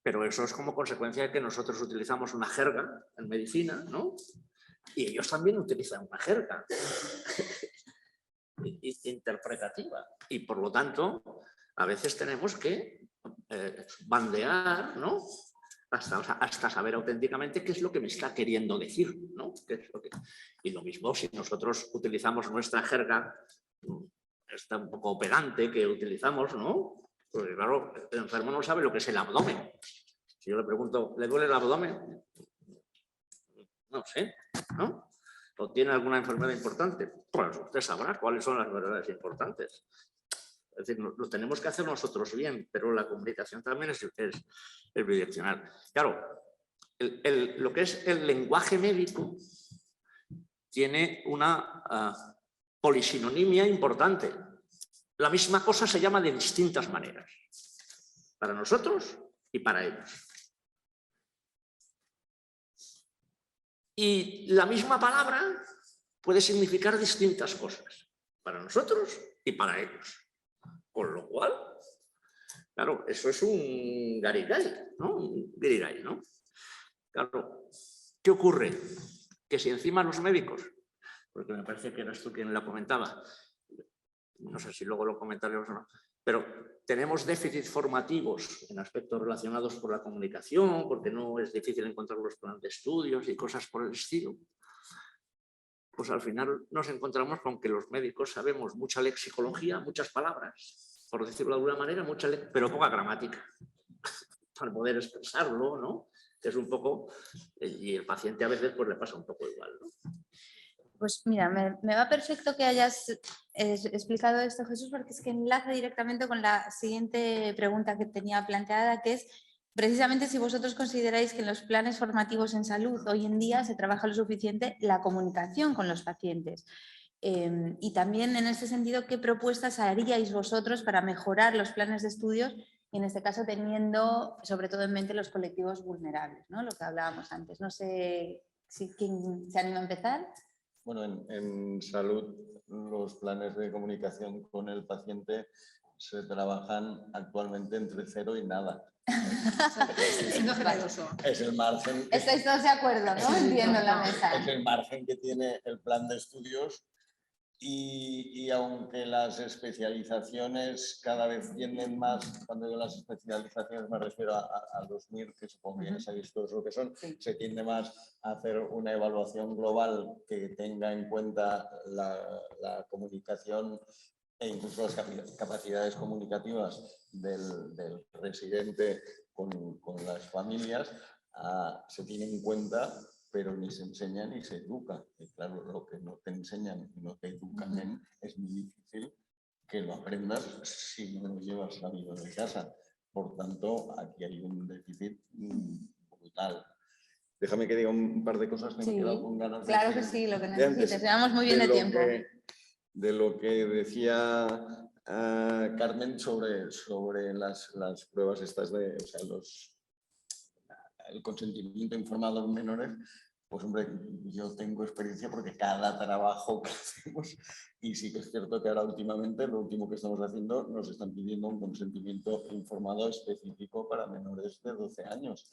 pero eso es como consecuencia de que nosotros utilizamos una jerga en medicina, ¿no? Y ellos también utilizan una jerga interpretativa. Y por lo tanto, a veces tenemos que bandear, ¿no?, hasta saber auténticamente qué es lo que me está queriendo decir, ¿no? Y lo mismo si nosotros utilizamos nuestra jerga, está un poco pedante que utilizamos, ¿no?, Porque claro, el enfermo no sabe lo que es el abdomen. Si yo le pregunto, ¿le duele el abdomen? No sé, ¿no? ¿O tiene alguna enfermedad importante? Pues usted sabrá cuáles son las enfermedades importantes. Es decir, lo tenemos que hacer nosotros bien, pero la comunicación también es bidireccional. Claro, lo que es el lenguaje médico tiene una polisinonimia importante. La misma cosa se llama de distintas maneras, para nosotros y para ellos. Y la misma palabra puede significar distintas cosas, para nosotros y para ellos. Con lo cual, claro, eso es un garigay, ¿no? Un guirigay, ¿no? Claro, ¿qué ocurre? Que si encima los médicos, porque me parece que eras tú quien la comentaba, no sé si luego lo comentaremos o no, pero tenemos déficits formativos en aspectos relacionados con la comunicación, porque no es difícil encontrar los planes de estudios y cosas por el estilo, pues al final nos encontramos con que los médicos sabemos mucha lexicología, muchas palabras, por decirlo de alguna manera, pero poca gramática, para poder expresarlo, ¿no? Que es un poco, y el paciente a veces pues le pasa un poco igual, ¿no? Pues mira, me va perfecto que hayas explicado esto, Jesús, porque es que enlaza directamente con la siguiente pregunta que tenía planteada, que es precisamente si vosotros consideráis que en los planes formativos en salud hoy en día se trabaja lo suficiente la comunicación con los pacientes. Y también en este sentido, ¿qué propuestas haríais vosotros para mejorar los planes de estudios? Y en este caso teniendo sobre todo en mente los colectivos vulnerables, ¿no? Lo que hablábamos antes. No sé si quién se anima a empezar. Bueno, en salud los planes de comunicación con el paciente se trabajan actualmente entre 0 y nada. Siendo generoso. Es el margen. Estáis todos de acuerdo, ¿no? Entiendo la mesa. Es el margen que tiene el plan de estudios y aunque las especializaciones cada vez tienden más, cuando digo las especializaciones me refiero a los MIR, que supongo que ya sabéis todos lo que son, Sí. se tiende más a hacer una evaluación global que tenga en cuenta la comunicación e incluso las capacidades comunicativas del residente con las familias, se tiene en cuenta, pero ni se enseña ni se educa. Y claro, lo que no te enseñan y no te educan es muy difícil que lo aprendas si no lo llevas sabido de casa. Por tanto, aquí hay un déficit brutal. Déjame que diga un par de cosas que me he quedado con ganas de Claro que decir sí, lo que de antes. necesites. Llevamos muy bien de tiempo. De lo que decía Carmen sobre las pruebas estas de, o sea, el consentimiento informado de menores, pues hombre, yo tengo experiencia porque cada trabajo que hacemos, y sí que es cierto que ahora últimamente, lo último que estamos haciendo, nos están pidiendo un consentimiento informado específico para menores de 12 años,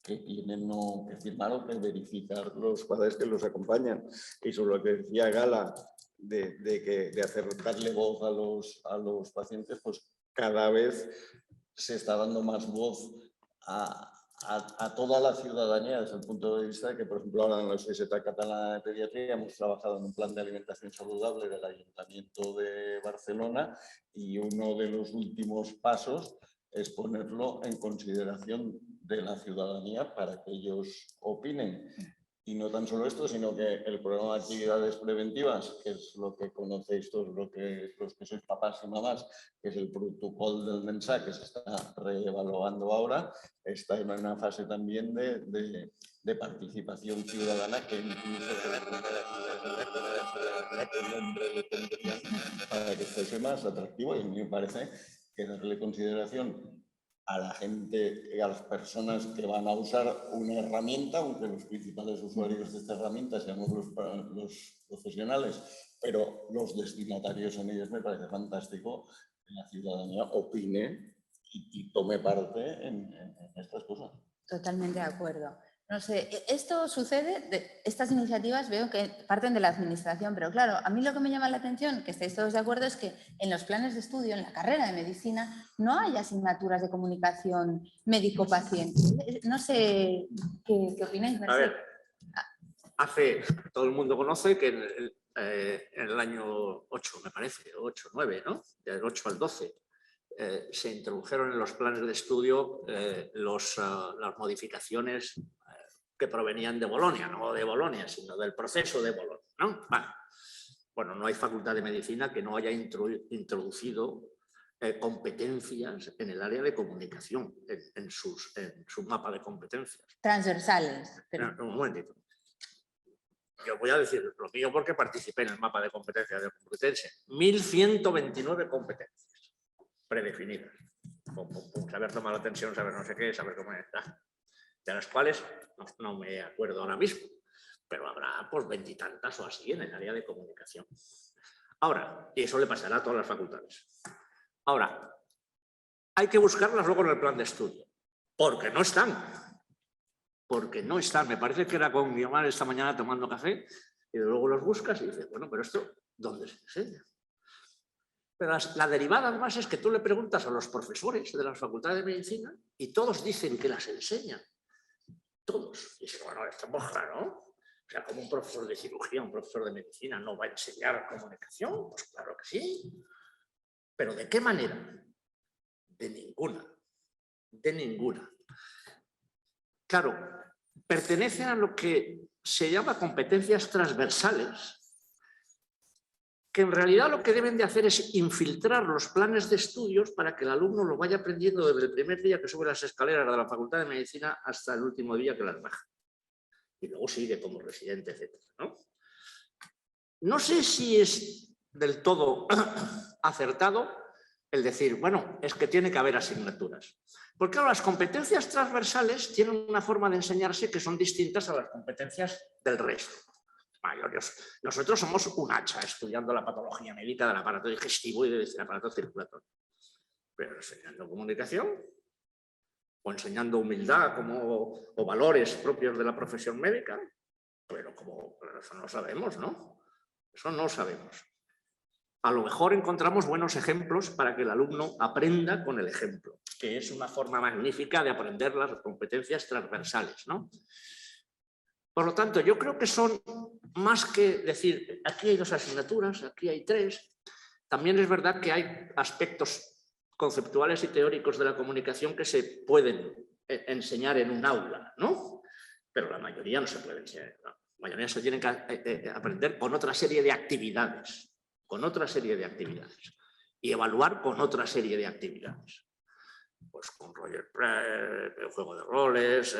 que tienen que firmar o que verificar los padres que los acompañan. Y sobre lo que decía Gala, de darle voz a los pacientes, pues cada vez se está dando más voz a toda la ciudadanía desde el punto de vista de que, por ejemplo, ahora en la Societat Catalana de Pediatría hemos trabajado en un plan de alimentación saludable del Ayuntamiento de Barcelona y uno de los últimos pasos es ponerlo en consideración de la ciudadanía para que ellos opinen. Y no tan solo esto, sino que el programa de actividades preventivas, que es lo que conocéis todos los que sois papás y mamás, que es el protocolo del mensaje que se está reevaluando ahora, está en una fase también de participación ciudadana que incluso para que fuese más atractivo, y a mí me parece que darle consideración a la gente y a las personas que van a usar una herramienta, aunque los principales usuarios de esta herramienta seamos los profesionales, pero los destinatarios en ellos, me parece fantástico que la ciudadanía opine y tome parte en estas cosas. Totalmente de acuerdo. No sé, esto sucede, estas iniciativas veo que parten de la administración, pero claro, a mí lo que me llama la atención, que estéis todos de acuerdo, es que en los planes de estudio, en la carrera de medicina, no hay asignaturas de comunicación médico-paciente. No sé qué opináis. A ver, todo el mundo conoce que en el año 8, me parece, 8, 9, ¿no? Del 8 al 12, se introdujeron en los planes de estudio las modificaciones que provenían de Bolonia, no de Bolonia, sino del proceso de Bolonia, ¿no? Vale. Bueno, no hay facultad de medicina que no haya introducido competencias en el área de comunicación, en su mapa de competencias. Transversales. Un momentito. Yo voy a decir lo mío porque participé en el mapa de competencias de Complutense. 1129 competencias predefinidas. Saber tomar la tensión, saber no sé qué, saber cómo está. De las cuales no me acuerdo ahora mismo, pero habrá pues 20 y tantas o así en el área de comunicación. Ahora, y eso le pasará a todas las facultades. Ahora, hay que buscarlas luego en el plan de estudio, porque no están. Porque no están. Me parece que era con Guiomar esta mañana tomando café y luego los buscas y dices, bueno, pero esto, ¿dónde se enseña? Pero la derivada además es que tú le preguntas a los profesores de las facultades de medicina y todos dicen que las enseñan. Todos. Y dicen, bueno, esto es claro, ¿no? O sea, como un profesor de cirugía, un profesor de medicina no va a enseñar comunicación, pues claro que sí. ¿Pero de qué manera? De ninguna. De ninguna. Claro, pertenecen a lo que se llama competencias transversales, que en realidad lo que deben de hacer es infiltrar los planes de estudios para que el alumno lo vaya aprendiendo desde el primer día que sube las escaleras de la Facultad de Medicina hasta el último día que las baja. Y luego sigue como residente, etc., ¿no? No sé si es del todo acertado el decir, bueno, es que tiene que haber asignaturas. Porque claro, las competencias transversales tienen una forma de enseñarse que son distintas a las competencias del resto. Nosotros somos un hacha estudiando la patología médica del aparato digestivo y del aparato circulatorio. Pero enseñando comunicación o enseñando humildad o valores propios de la profesión médica, pero eso no sabemos, ¿no? Eso no sabemos. A lo mejor encontramos buenos ejemplos para que el alumno aprenda con el ejemplo, que es una forma magnífica de aprender las competencias transversales, ¿no? Por lo tanto, yo creo que son más que decir, aquí hay 2 asignaturas, aquí hay 3. También es verdad que hay aspectos conceptuales y teóricos de la comunicación que se pueden enseñar en un aula, ¿no? Pero la mayoría no se puede enseñar. La mayoría se tienen que aprender con otra serie de actividades. Y evaluar con otra serie de actividades. Pues con Roger Pratt, el juego de roles,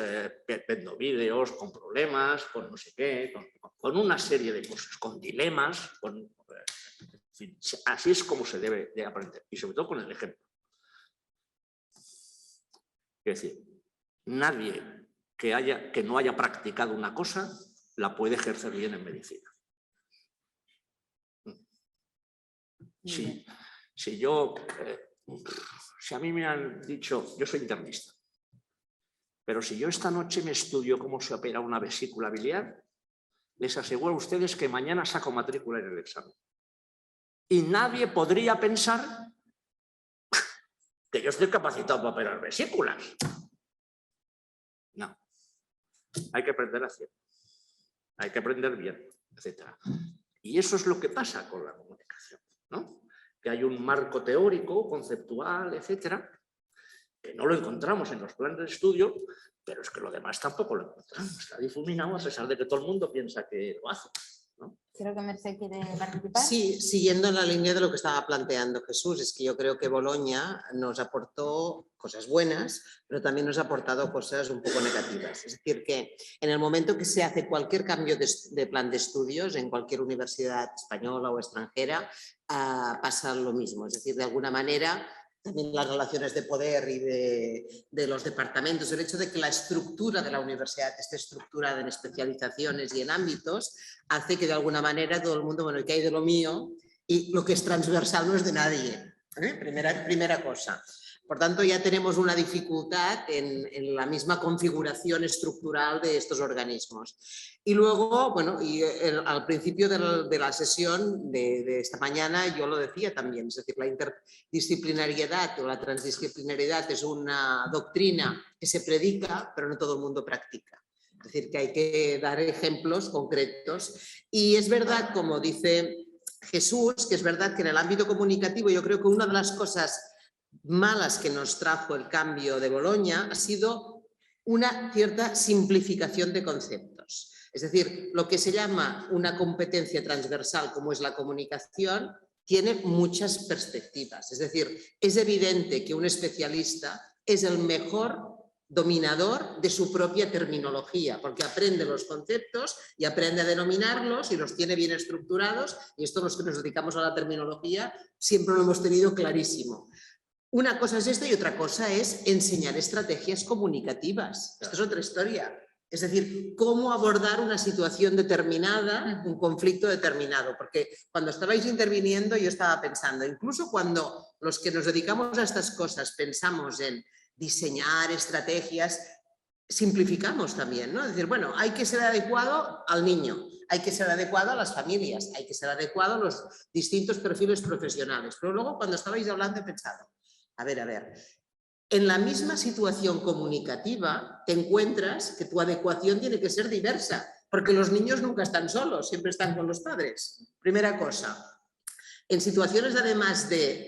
viendo vídeos, con problemas, con no sé qué, con una serie de cosas, con dilemas, en fin, así es como se debe de aprender, y sobre todo con el ejemplo. Es decir, nadie que no haya practicado una cosa la puede ejercer bien en medicina. Si a mí me han dicho, yo soy internista, pero si yo esta noche me estudio cómo se opera una vesícula biliar, les aseguro a ustedes que mañana saco matrícula en el examen. Y nadie podría pensar que yo estoy capacitado para operar vesículas. No. Hay que aprender a hacer. Hay que aprender bien, etc. Y eso es lo que pasa con la comunicación, ¿no? Que hay un marco teórico, conceptual, etcétera, que no lo encontramos en los planes de estudio, pero es que lo demás tampoco lo encontramos. Está difuminado a pesar de que todo el mundo piensa que lo hace, ¿no? Creo que Mercè quiere participar. Sí, siguiendo en la línea de lo que estaba planteando Jesús, es que yo creo que Bolonia nos aportó cosas buenas, pero también nos ha aportado cosas un poco negativas. Es decir, que en el momento que se hace cualquier cambio de plan de estudios en cualquier universidad española o extranjera, pasa lo mismo. Es decir, de alguna manera, también las relaciones de poder y de los departamentos, el hecho de que la estructura de la universidad esté estructurada en especializaciones y en ámbitos, hace que de alguna manera todo el mundo, bueno, que hay de lo mío y lo que es transversal no es de nadie. Primera cosa. Por tanto, ya tenemos una dificultad en la misma configuración estructural de estos organismos. Y luego, bueno, al principio de la sesión de esta mañana yo lo decía también, es decir, la interdisciplinariedad o la transdisciplinariedad es una doctrina que se predica, pero no todo el mundo practica. Es decir, que hay que dar ejemplos concretos. Y es verdad, como dice Jesús, que es verdad que en el ámbito comunicativo yo creo que una de las cosas malas que nos trajo el cambio de Bolonia ha sido una cierta simplificación de conceptos. Es decir, lo que se llama una competencia transversal, como es la comunicación, tiene muchas perspectivas. Es decir, es evidente que un especialista es el mejor dominador de su propia terminología, porque aprende los conceptos y aprende a denominarlos y los tiene bien estructurados, y esto los que nos dedicamos a la terminología siempre lo hemos tenido clarísimo. Una cosa es esto y otra cosa es enseñar estrategias comunicativas. Esto es otra historia. Es decir, cómo abordar una situación determinada, un conflicto determinado. Porque cuando estabais interviniendo yo estaba pensando, incluso cuando los que nos dedicamos a estas cosas pensamos en diseñar estrategias, simplificamos también, ¿no? Es decir, bueno, hay que ser adecuado al niño, hay que ser adecuado a las familias, hay que ser adecuado a los distintos perfiles profesionales. Pero luego cuando estabais hablando he pensado, a ver, en la misma situación comunicativa te encuentras que tu adecuación tiene que ser diversa, porque los niños nunca están solos, siempre están con los padres. Primera cosa. En situaciones además de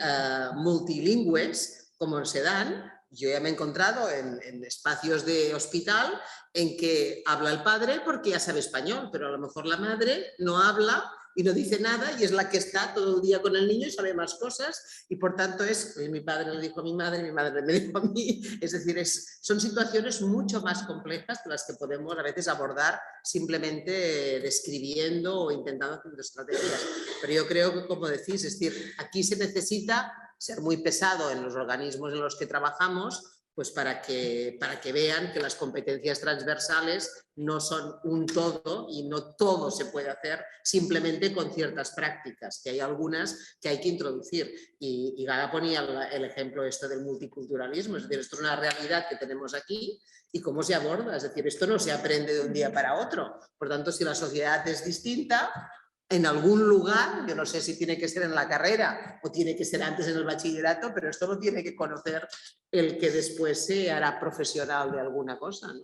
multilingües, como se dan, yo ya me he encontrado en espacios de hospital en que habla el padre porque ya sabe español, pero a lo mejor la madre no habla y no dice nada y es la que está todo el día con el niño y sabe más cosas y por tanto mi padre le dijo a mi madre me dijo a mí. Es decir, son situaciones mucho más complejas que las que podemos a veces abordar simplemente describiendo o intentando hacer estrategias. Pero yo creo que, como decís, es decir, aquí se necesita ser muy pesado en los organismos en los que trabajamos, pues para que vean que las competencias transversales no son un todo y no todo se puede hacer simplemente con ciertas prácticas, que hay algunas que hay que introducir. Y Gara ponía el ejemplo esto del multiculturalismo, es decir, esto es una realidad que tenemos aquí y cómo se aborda, es decir, esto no se aprende de un día para otro. Por tanto, si la sociedad es distinta, en algún lugar, yo no sé si tiene que ser en la carrera o tiene que ser antes en el bachillerato, pero esto lo tiene que conocer el que después se hará profesional de alguna cosa, ¿no?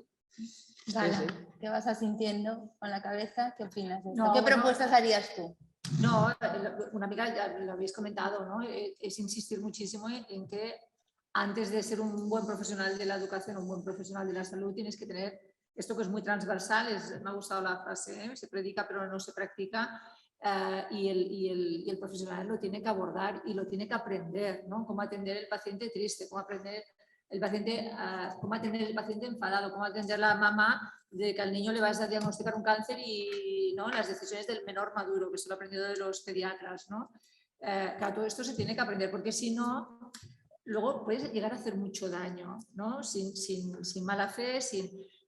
Vale, Sí. ¿qué vas sintiendo con la cabeza? ¿Qué opinas de esto? No, ¿Qué bueno, propuestas harías tú? No, una amiga ya lo habéis comentado, ¿no? Es insistir muchísimo en que antes de ser un buen profesional de la educación, un buen profesional de la salud, tienes que tener esto que es muy transversal, me ha gustado la frase, se predica pero no se practica, y el profesional lo tiene que abordar y lo tiene que aprender, ¿no? Cómo atender el paciente triste, cómo atender el paciente enfadado, cómo atender a la mamá de que al niño le vas a diagnosticar un cáncer y, ¿no?, las decisiones del menor maduro, que eso lo he aprendido de los pediatras, ¿no? Claro, todo esto se tiene que aprender, porque si no, luego puedes llegar a hacer mucho daño, ¿no? Sin mala fe,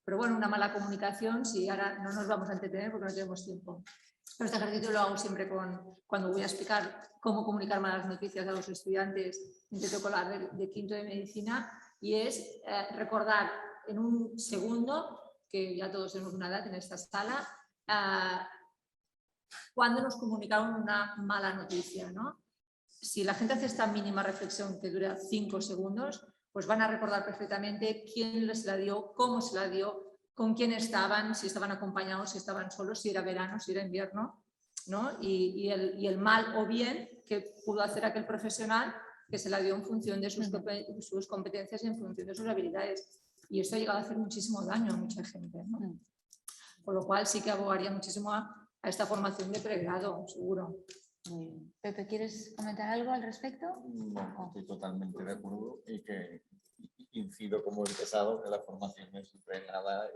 pero bueno, una mala comunicación, si ahora no nos vamos a entretener porque no tenemos tiempo. Pero este ejercicio lo hago siempre cuando voy a explicar cómo comunicar malas noticias a los estudiantes de preescolar de quinto de medicina, y es recordar en un segundo, que ya todos tenemos una edad en esta sala, cuando nos comunicaron una mala noticia, ¿no? Si la gente hace esta mínima reflexión que dura 5 segundos, pues van a recordar perfectamente quién les la dio, cómo se la dio, con quién estaban, si estaban acompañados, si estaban solos, si era verano, si era invierno, ¿no? Y el mal o bien que pudo hacer aquel profesional que se la dio en función de sus competencias y en función de sus habilidades. Y esto ha llegado a hacer muchísimo daño a mucha gente, ¿no? Por lo cual sí que abogaría muchísimo a esta formación de pregrado, seguro. Pepe, ¿quieres comentar algo al respecto? No, estoy totalmente de acuerdo y que incido como he empezado que la formación es entrenada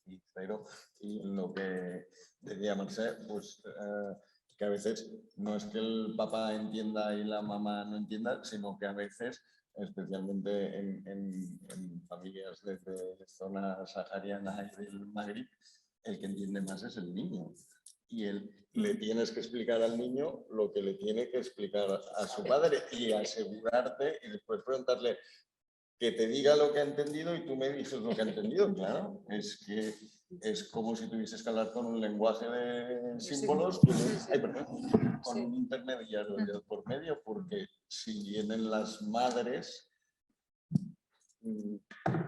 y cero, y lo que decía Mercè, pues que a veces no es que el papá entienda y la mamá no entienda, sino que a veces, especialmente en familias desde zona sahariana y del Magreb, el que entiende más es el niño. Y le tienes que explicar al niño lo que le tiene que explicar a su padre y asegurarte y después preguntarle que te diga lo que ha entendido y tú me dices lo que ha entendido. Claro, es que es como si tuvieses que hablar con un lenguaje de símbolos, con un intermediario por medio, porque si vienen las madres,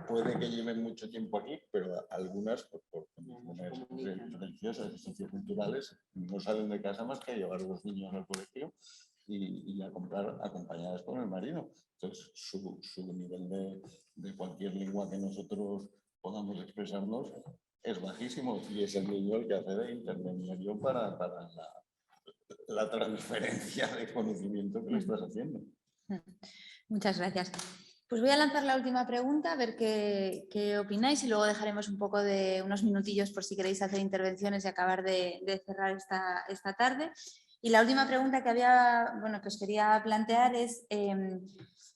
puede que lleven mucho tiempo aquí, pero algunas, por condiciones religiosas y socioculturales, no salen de casa más que a llevar a los niños al colegio y a comprar acompañadas por el marido. Entonces, su nivel de cualquier lengua que nosotros podamos expresarnos es bajísimo y es el niño el que hace de intermediario para la transferencia de conocimiento que le estás haciendo. Muchas gracias. Pues voy a lanzar la última pregunta, a ver qué opináis y luego dejaremos un poco de unos minutillos por si queréis hacer intervenciones y acabar de cerrar esta tarde. Y la última pregunta que os quería plantear es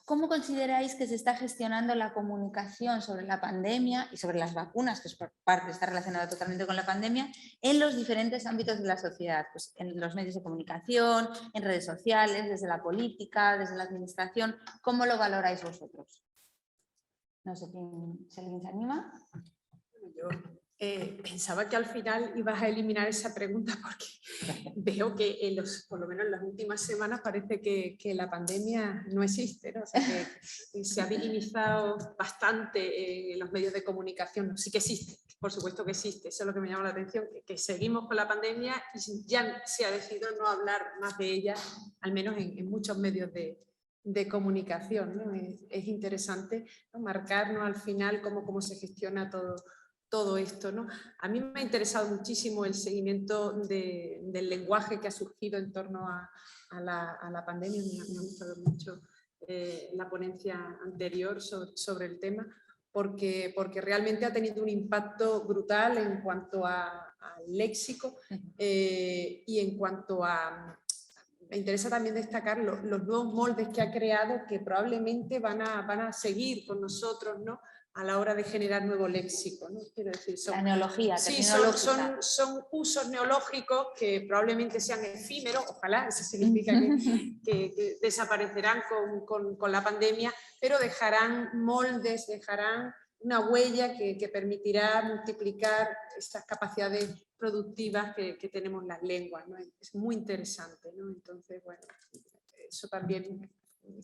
¿cómo consideráis que se está gestionando la comunicación sobre la pandemia y sobre las vacunas, que es por parte está relacionada totalmente con la pandemia, en los diferentes ámbitos de la sociedad? Pues en los medios de comunicación, en redes sociales, desde la política, desde la administración. ¿Cómo lo valoráis vosotros? No sé si alguien se anima. Yo pensaba que al final ibas a eliminar esa pregunta porque veo que por lo menos en las últimas semanas parece que la pandemia no existe, ¿no? O sea, que se ha minimizado bastante en los medios de comunicación. Sí que existe, por supuesto que existe, eso es lo que me llama la atención, que seguimos con la pandemia y ya se ha decidido no hablar más de ella, al menos en muchos medios de comunicación, ¿no? Es interesante, ¿no? Marcarnos al final cómo se gestiona todo esto, ¿no? A mí me ha interesado muchísimo el seguimiento del lenguaje que ha surgido en torno a la pandemia. Me ha gustado mucho la ponencia anterior sobre el tema, porque realmente ha tenido un impacto brutal en cuanto al léxico y en cuanto a... Me interesa también destacar los nuevos moldes que ha creado, que probablemente van a seguir con nosotros, ¿no? A la hora de generar nuevo léxico, ¿no? Quiero decir, La neología, sí, son usos neológicos que probablemente sean efímeros, ojalá, eso significa que desaparecerán con la pandemia, pero dejarán moldes, dejarán una huella que permitirá multiplicar estas capacidades productivas que tenemos las lenguas, ¿no? Es muy interesante, ¿no? Entonces, bueno, eso también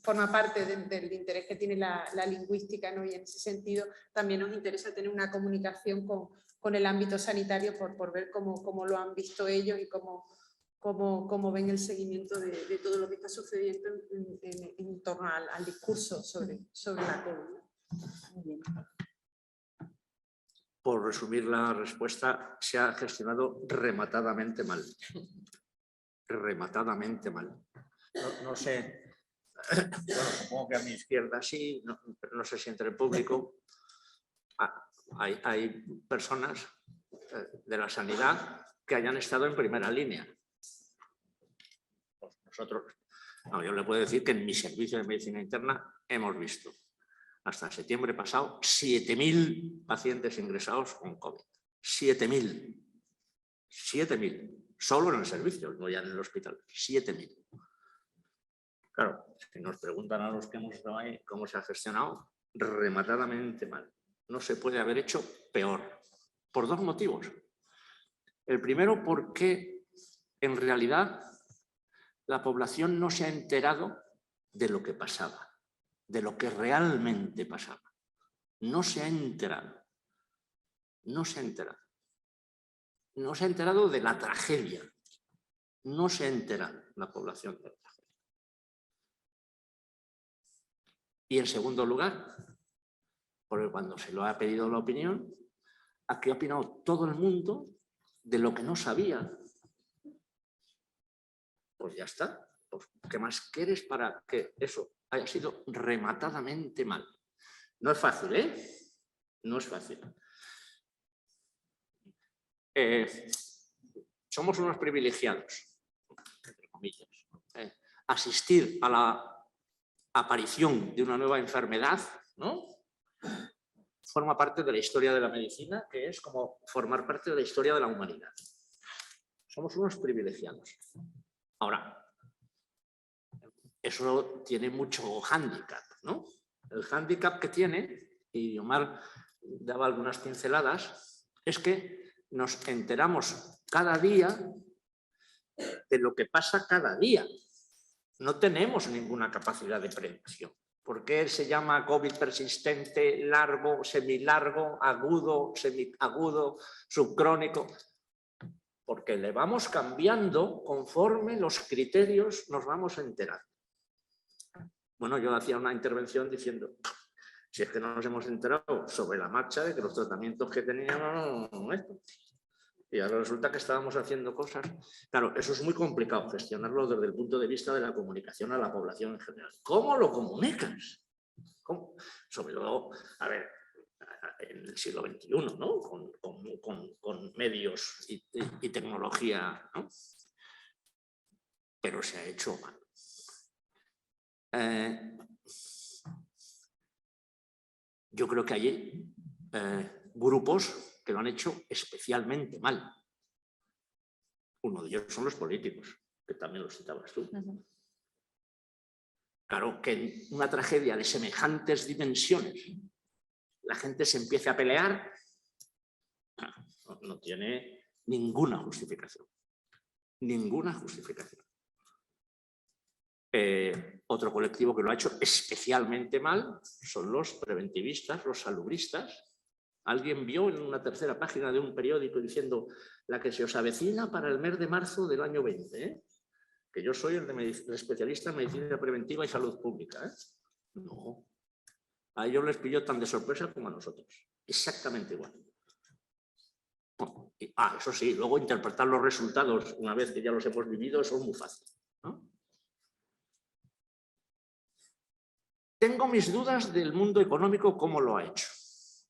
forma parte del interés que tiene la lingüística, ¿no? Y en ese sentido también nos interesa tener una comunicación con el ámbito sanitario por ver cómo lo han visto ellos y cómo ven el seguimiento de todo lo que está sucediendo en torno al discurso sobre la COVID. Muy bien. Por resumir la respuesta, se ha gestionado rematadamente mal. Rematadamente mal. No sé, bueno, supongo que a mi izquierda sí, pero no sé si entre el público hay personas de la sanidad que hayan estado en primera línea. Pues nosotros, yo le puedo decir que en mi servicio de medicina interna hemos visto hasta septiembre pasado 7.000 pacientes ingresados con COVID. 7.000. 7.000. Solo en el servicio, no ya en el hospital. 7.000. Claro, si nos preguntan a los que hemos estado ahí cómo se ha gestionado, rematadamente mal. No se puede haber hecho peor. Por dos motivos. El primero, porque en realidad la población no se ha enterado de lo que pasaba, de lo que realmente pasaba. No se ha enterado. No se ha enterado. No se ha enterado de la tragedia. No se ha enterado la población de la tragedia. Y en segundo lugar, porque cuando se lo ha pedido la opinión, aquí ha opinado todo el mundo de lo que no sabía. Pues ya está. Pues, ¿qué más quieres para que eso haya sido rematadamente mal? No es fácil, ¿eh? No es fácil. Somos unos privilegiados, entre comillas. Asistir a la aparición de una nueva enfermedad, ¿no? Forma parte de la historia de la medicina, que es como formar parte de la historia de la humanidad. Somos unos privilegiados. Ahora, eso tiene mucho hándicap, ¿no? El hándicap que tiene, y Omar daba algunas pinceladas, es que nos enteramos cada día de lo que pasa cada día. No tenemos ninguna capacidad de predicción. ¿Por qué se llama COVID persistente, largo, semilargo, agudo, semiagudo, subcrónico? porque le vamos cambiando conforme los criterios nos vamos enterando. Bueno, yo hacía una intervención diciendo, si es que no nos hemos enterado sobre la marcha de que los tratamientos que teníamos no esto. Y ahora resulta que estábamos haciendo cosas. Claro, eso es muy complicado gestionarlo desde el punto de vista de la comunicación a la población en general. ¿Cómo lo comunicas? ¿Cómo? Sobre todo, a ver, en el siglo XXI, ¿no? Con medios y tecnología, ¿no? Pero se ha hecho mal. Yo creo que hay grupos que lo han hecho especialmente mal. Uno de ellos son los políticos, que también lo citabas tú. Claro, que en una tragedia de semejantes dimensiones la gente se empiece a pelear, no tiene ninguna justificación. Ninguna justificación. Otro colectivo que lo ha hecho especialmente mal son los preventivistas, los salubristas. Alguien vio en una tercera página de un periódico diciendo la que se os avecina para el mes de marzo del año 20, que yo soy el especialista en medicina preventiva y salud pública. No, a ellos les pilló tan de sorpresa como a nosotros, exactamente igual. Eso sí, luego interpretar los resultados una vez que ya los hemos vivido, eso es muy fácil, ¿no? Tengo mis dudas del mundo económico, cómo lo ha hecho.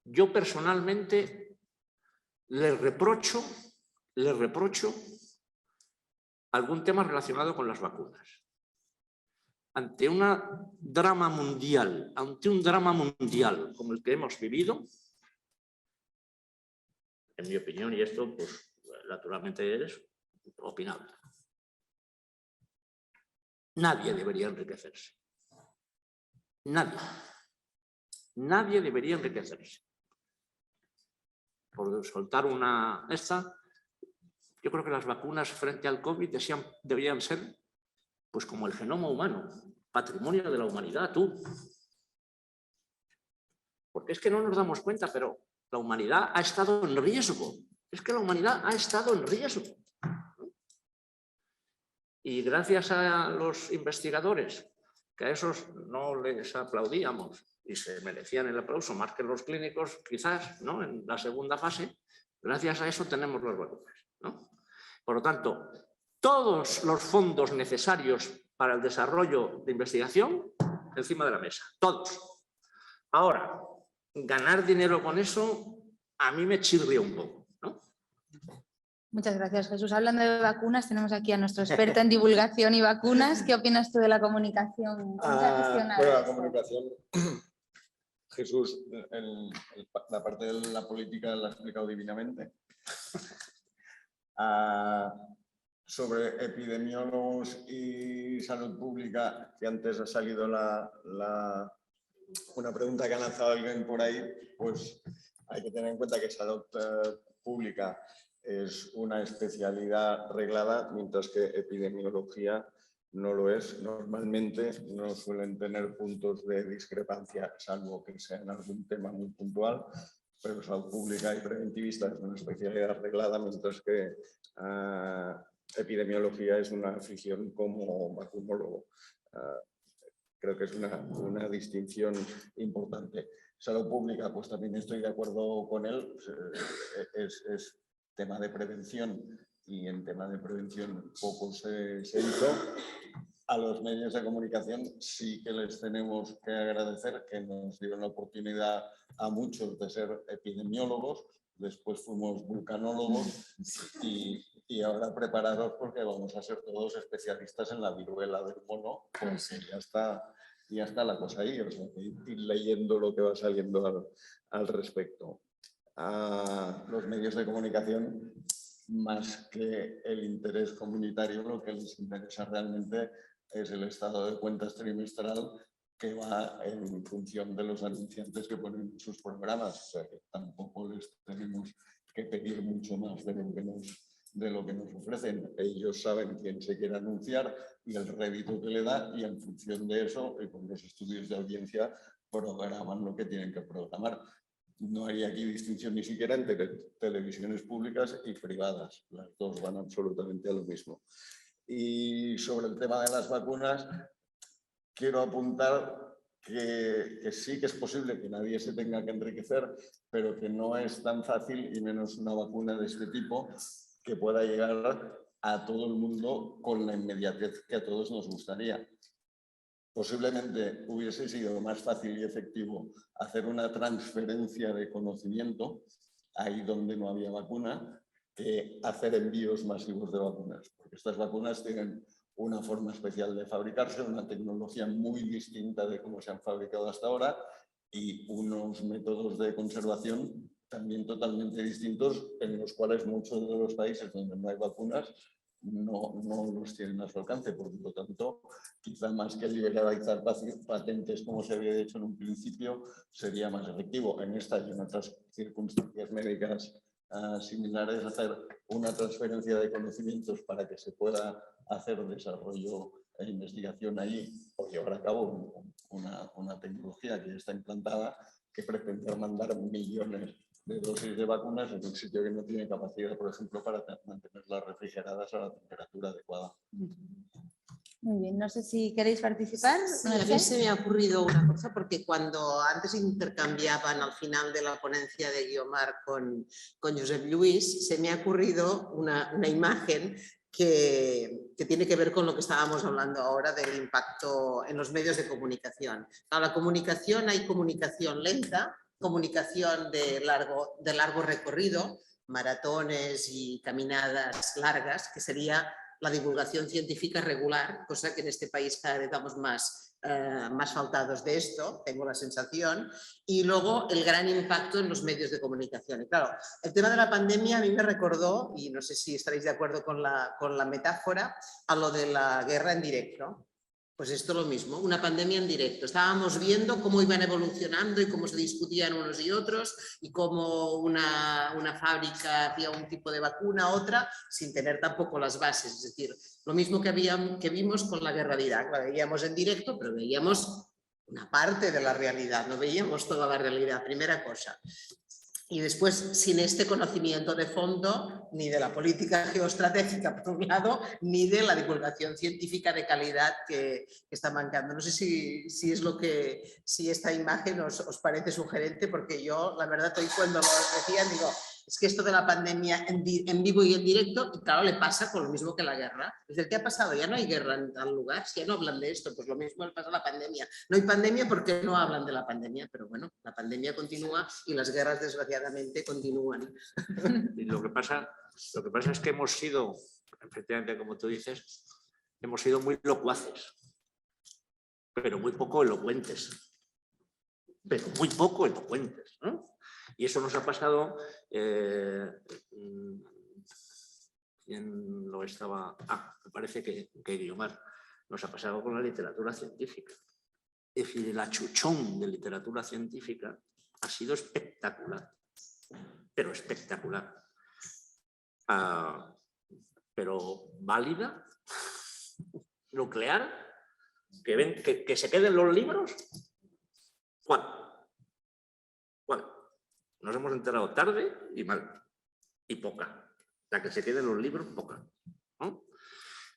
Yo personalmente le reprocho algún tema relacionado con las vacunas. Ante un drama mundial como el que hemos vivido, en mi opinión, y esto pues naturalmente es opinable, nadie debería enriquecerse. Nadie debería enriquecerse. Por soltar una yo creo que las vacunas frente al COVID deberían ser pues como el genoma humano, patrimonio de la humanidad, tú. Porque es que no nos damos cuenta, pero la humanidad ha estado en riesgo. Es que la humanidad ha estado en riesgo. Y gracias a los investigadores, que a esos no les aplaudíamos y se merecían el aplauso más que los clínicos, quizás, ¿no? En la segunda fase, gracias a eso tenemos las vacunas, ¿no? Por lo tanto, todos los fondos necesarios para el desarrollo de investigación encima de la mesa, todos. Ahora, ganar dinero con eso a mí me chirría un poco, ¿no? Muchas gracias, Jesús. Hablando de vacunas, tenemos aquí a nuestro experto en divulgación y vacunas. ¿Qué opinas tú de la comunicación? ¿Cómo se ha gestionado Bueno, la esto? comunicación, Jesús, la parte de la política la ha explicado divinamente. Sobre epidemiólogos y salud pública, que antes ha salido una pregunta que ha lanzado alguien por ahí, pues hay que tener en cuenta que salud pública es una especialidad reglada, mientras que epidemiología no lo es. Normalmente no suelen tener puntos de discrepancia, salvo que sea en algún tema muy puntual, pero salud pública y preventivista es una especialidad reglada, mientras que epidemiología es una afición como vacunólogo. Creo que es una distinción importante. Salud pública, pues también estoy de acuerdo con él, es tema de prevención y en tema de prevención poco se hizo. A los medios de comunicación sí que les tenemos que agradecer que nos dieron la oportunidad a muchos de ser epidemiólogos, después fuimos vulcanólogos y ahora preparados porque vamos a ser todos especialistas en la viruela del mono, porque ya está la cosa ahí, o sea, ir leyendo lo que va saliendo al respecto. A los medios de comunicación, más que el interés comunitario, lo que les interesa realmente es el estado de cuentas trimestral que va en función de los anunciantes que ponen sus programas. O sea, que tampoco les tenemos que pedir mucho más de lo que nos ofrecen. Ellos saben quién se quiere anunciar y el rédito que le da, y en función de eso, y con los estudios de audiencia, programan lo que tienen que programar. No hay aquí distinción ni siquiera entre televisiones públicas y privadas. Las dos van absolutamente a lo mismo. Y sobre el tema de las vacunas, quiero apuntar que sí que es posible que nadie se tenga que enriquecer, pero que no es tan fácil, y menos una vacuna de este tipo, que pueda llegar a todo el mundo con la inmediatez que a todos nos gustaría. Posiblemente hubiese sido más fácil y efectivo hacer una transferencia de conocimiento ahí donde no había vacuna que hacer envíos masivos de vacunas, porque estas vacunas tienen una forma especial de fabricarse, una tecnología muy distinta de cómo se han fabricado hasta ahora y unos métodos de conservación también totalmente distintos, en los cuales muchos de los países donde no hay vacunas no los tienen a su alcance. Por lo tanto, quizá más que liberalizar patentes como se había hecho en un principio, sería más efectivo. En esta y en otras circunstancias médicas similares, hacer una transferencia de conocimientos para que se pueda hacer desarrollo e investigación ahí o llevar a cabo una tecnología que ya está implantada, que pretender mandar millones de dosis de vacunas en un sitio que no tiene capacidad, por ejemplo, para mantenerlas refrigeradas a la temperatura adecuada. Muy bien, no sé si queréis participar. Sí, a mí se me ha ocurrido una cosa, porque cuando antes intercambiaban al final de la ponencia de Guiomar con Josep Lluís, se me ha ocurrido una imagen que tiene que ver con lo que estábamos hablando ahora del impacto en los medios de comunicación. A la comunicación hay comunicación lenta, comunicación de largo recorrido, maratones y caminadas largas, que sería la divulgación científica regular, cosa que en este país cada vez estamos más faltados de esto, tengo la sensación, y luego el gran impacto en los medios de comunicación. Y claro, el tema de la pandemia a mí me recordó, y no sé si estaréis de acuerdo con la metáfora, a lo de la guerra en directo. Pues esto lo mismo, una pandemia en directo. Estábamos viendo cómo iban evolucionando y cómo se discutían unos y otros y cómo una fábrica hacía un tipo de vacuna, otra, sin tener tampoco las bases. Es decir, lo mismo que vimos con la guerra de Irak. La veíamos en directo, pero veíamos una parte de la realidad, no veíamos toda la realidad, primera cosa. Y después, sin este conocimiento de fondo, ni de la política geoestratégica por un lado, ni de la divulgación científica de calidad que está mancando. No sé si esta imagen os parece sugerente, porque yo, la verdad, hoy cuando lo decían, digo, es que esto de la pandemia en vivo y en directo, y claro, le pasa con lo mismo que la guerra. Es decir, ¿qué ha pasado? Ya no hay guerra en tal lugar, si ya no hablan de esto, pues lo mismo le pasa a la pandemia. No hay pandemia porque no hablan de la pandemia, pero bueno, la pandemia continúa y las guerras desgraciadamente continúan. Y lo que pasa es que hemos sido, efectivamente, como tú dices, hemos sido muy locuaces, pero muy poco elocuentes. ¿No? Y eso nos ha pasado, ¿quién lo estaba? Me parece que Guiomar, nos ha pasado con la literatura científica. Es decir, el achuchón de literatura científica ha sido espectacular, pero espectacular. Pero válida, nuclear, que se queden los libros. ¿Cuál? Nos hemos enterado tarde y mal, y poca. La que se queden los libros, poca, ¿no?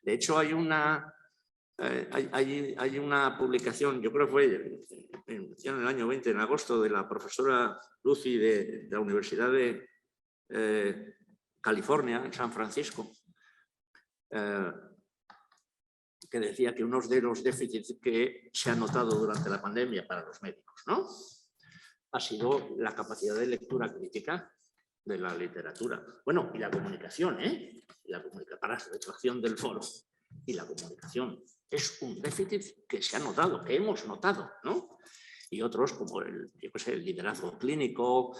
De hecho, hay una publicación, yo creo que fue ya en el año 20, en agosto, de la profesora Lucy de la Universidad de California, en San Francisco, que decía que uno de los déficits que se ha notado durante la pandemia para los médicos, ¿no?, ha sido la capacidad de lectura crítica de la literatura. Bueno, y la comunicación, para la retracción del foro. Y la comunicación es un déficit que se ha notado, que hemos notado, ¿no? Y otros como el liderazgo clínico,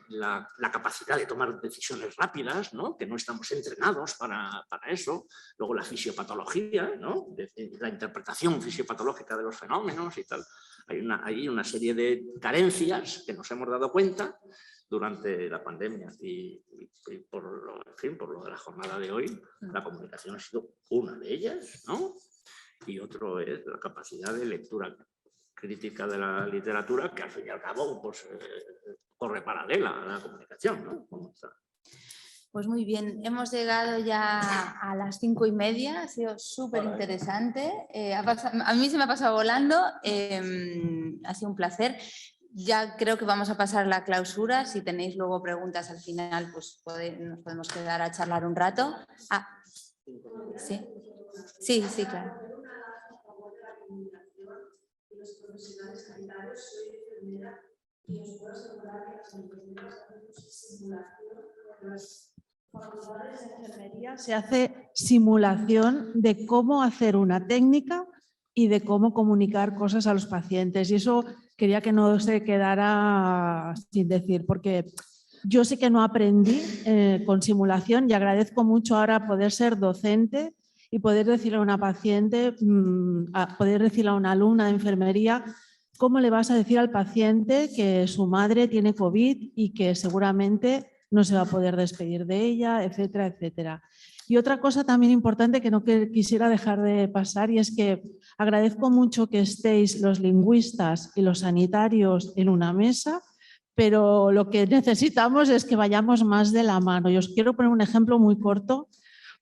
la capacidad de tomar decisiones rápidas, ¿no?, que no estamos entrenados para eso. Luego la fisiopatología, ¿no?, la interpretación fisiopatológica de los fenómenos y tal. Hay una serie de carencias que nos hemos dado cuenta durante la pandemia y por lo de la jornada de hoy, la comunicación ha sido una de ellas, ¿no? Y otro es la capacidad de lectura crítica de la literatura, que al fin y al cabo pues, corre paralela a la comunicación, ¿no? ¿Cómo está? Pues muy bien, hemos llegado ya a las 5:30, ha sido súper interesante. A mí se me ha pasado volando, ha sido un placer. Ya creo que vamos a pasar la clausura. Si tenéis luego preguntas al final, pues nos podemos quedar a charlar un rato. Ah, sí, sí, sí, claro. Se hace simulación de cómo hacer una técnica y de cómo comunicar cosas a los pacientes. Y eso quería que no se quedara sin decir, porque yo sé que no aprendí con simulación y agradezco mucho ahora poder ser docente y poder decirle a una paciente, poder decirle a una alumna de enfermería, ¿cómo le vas a decir al paciente que su madre tiene COVID y que seguramente no se va a poder despedir de ella, etcétera, etcétera? Y otra cosa también importante que no quisiera dejar de pasar, y es que agradezco mucho que estéis los lingüistas y los sanitarios en una mesa, pero lo que necesitamos es que vayamos más de la mano. Y os quiero poner un ejemplo muy corto,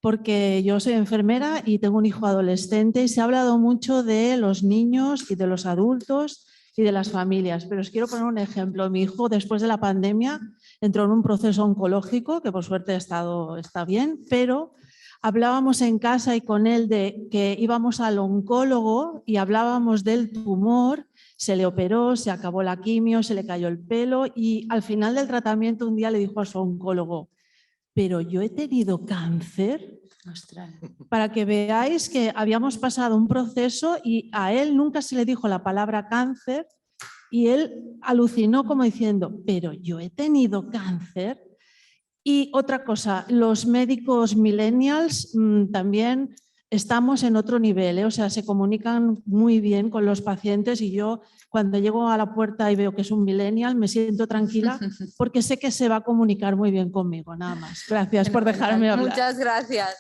porque yo soy enfermera y tengo un hijo adolescente y se ha hablado mucho de los niños y de los adultos y de las familias, pero os quiero poner un ejemplo. Mi hijo, después de la pandemia, entró en un proceso oncológico que por suerte está bien, pero hablábamos en casa y con él de que íbamos al oncólogo y hablábamos del tumor, se le operó, se acabó la quimio, se le cayó el pelo y al final del tratamiento un día le dijo a su oncólogo, pero yo he tenido cáncer. Ostras. Para que veáis que habíamos pasado un proceso y a él nunca se le dijo la palabra cáncer y él alucinó como diciendo, pero yo he tenido cáncer. Y otra cosa, los médicos millennials también estamos en otro nivel, o sea, se comunican muy bien con los pacientes y yo cuando llego a la puerta y veo que es un millennial me siento tranquila porque sé que se va a comunicar muy bien conmigo, nada más. Gracias por dejarme hablar. Muchas gracias.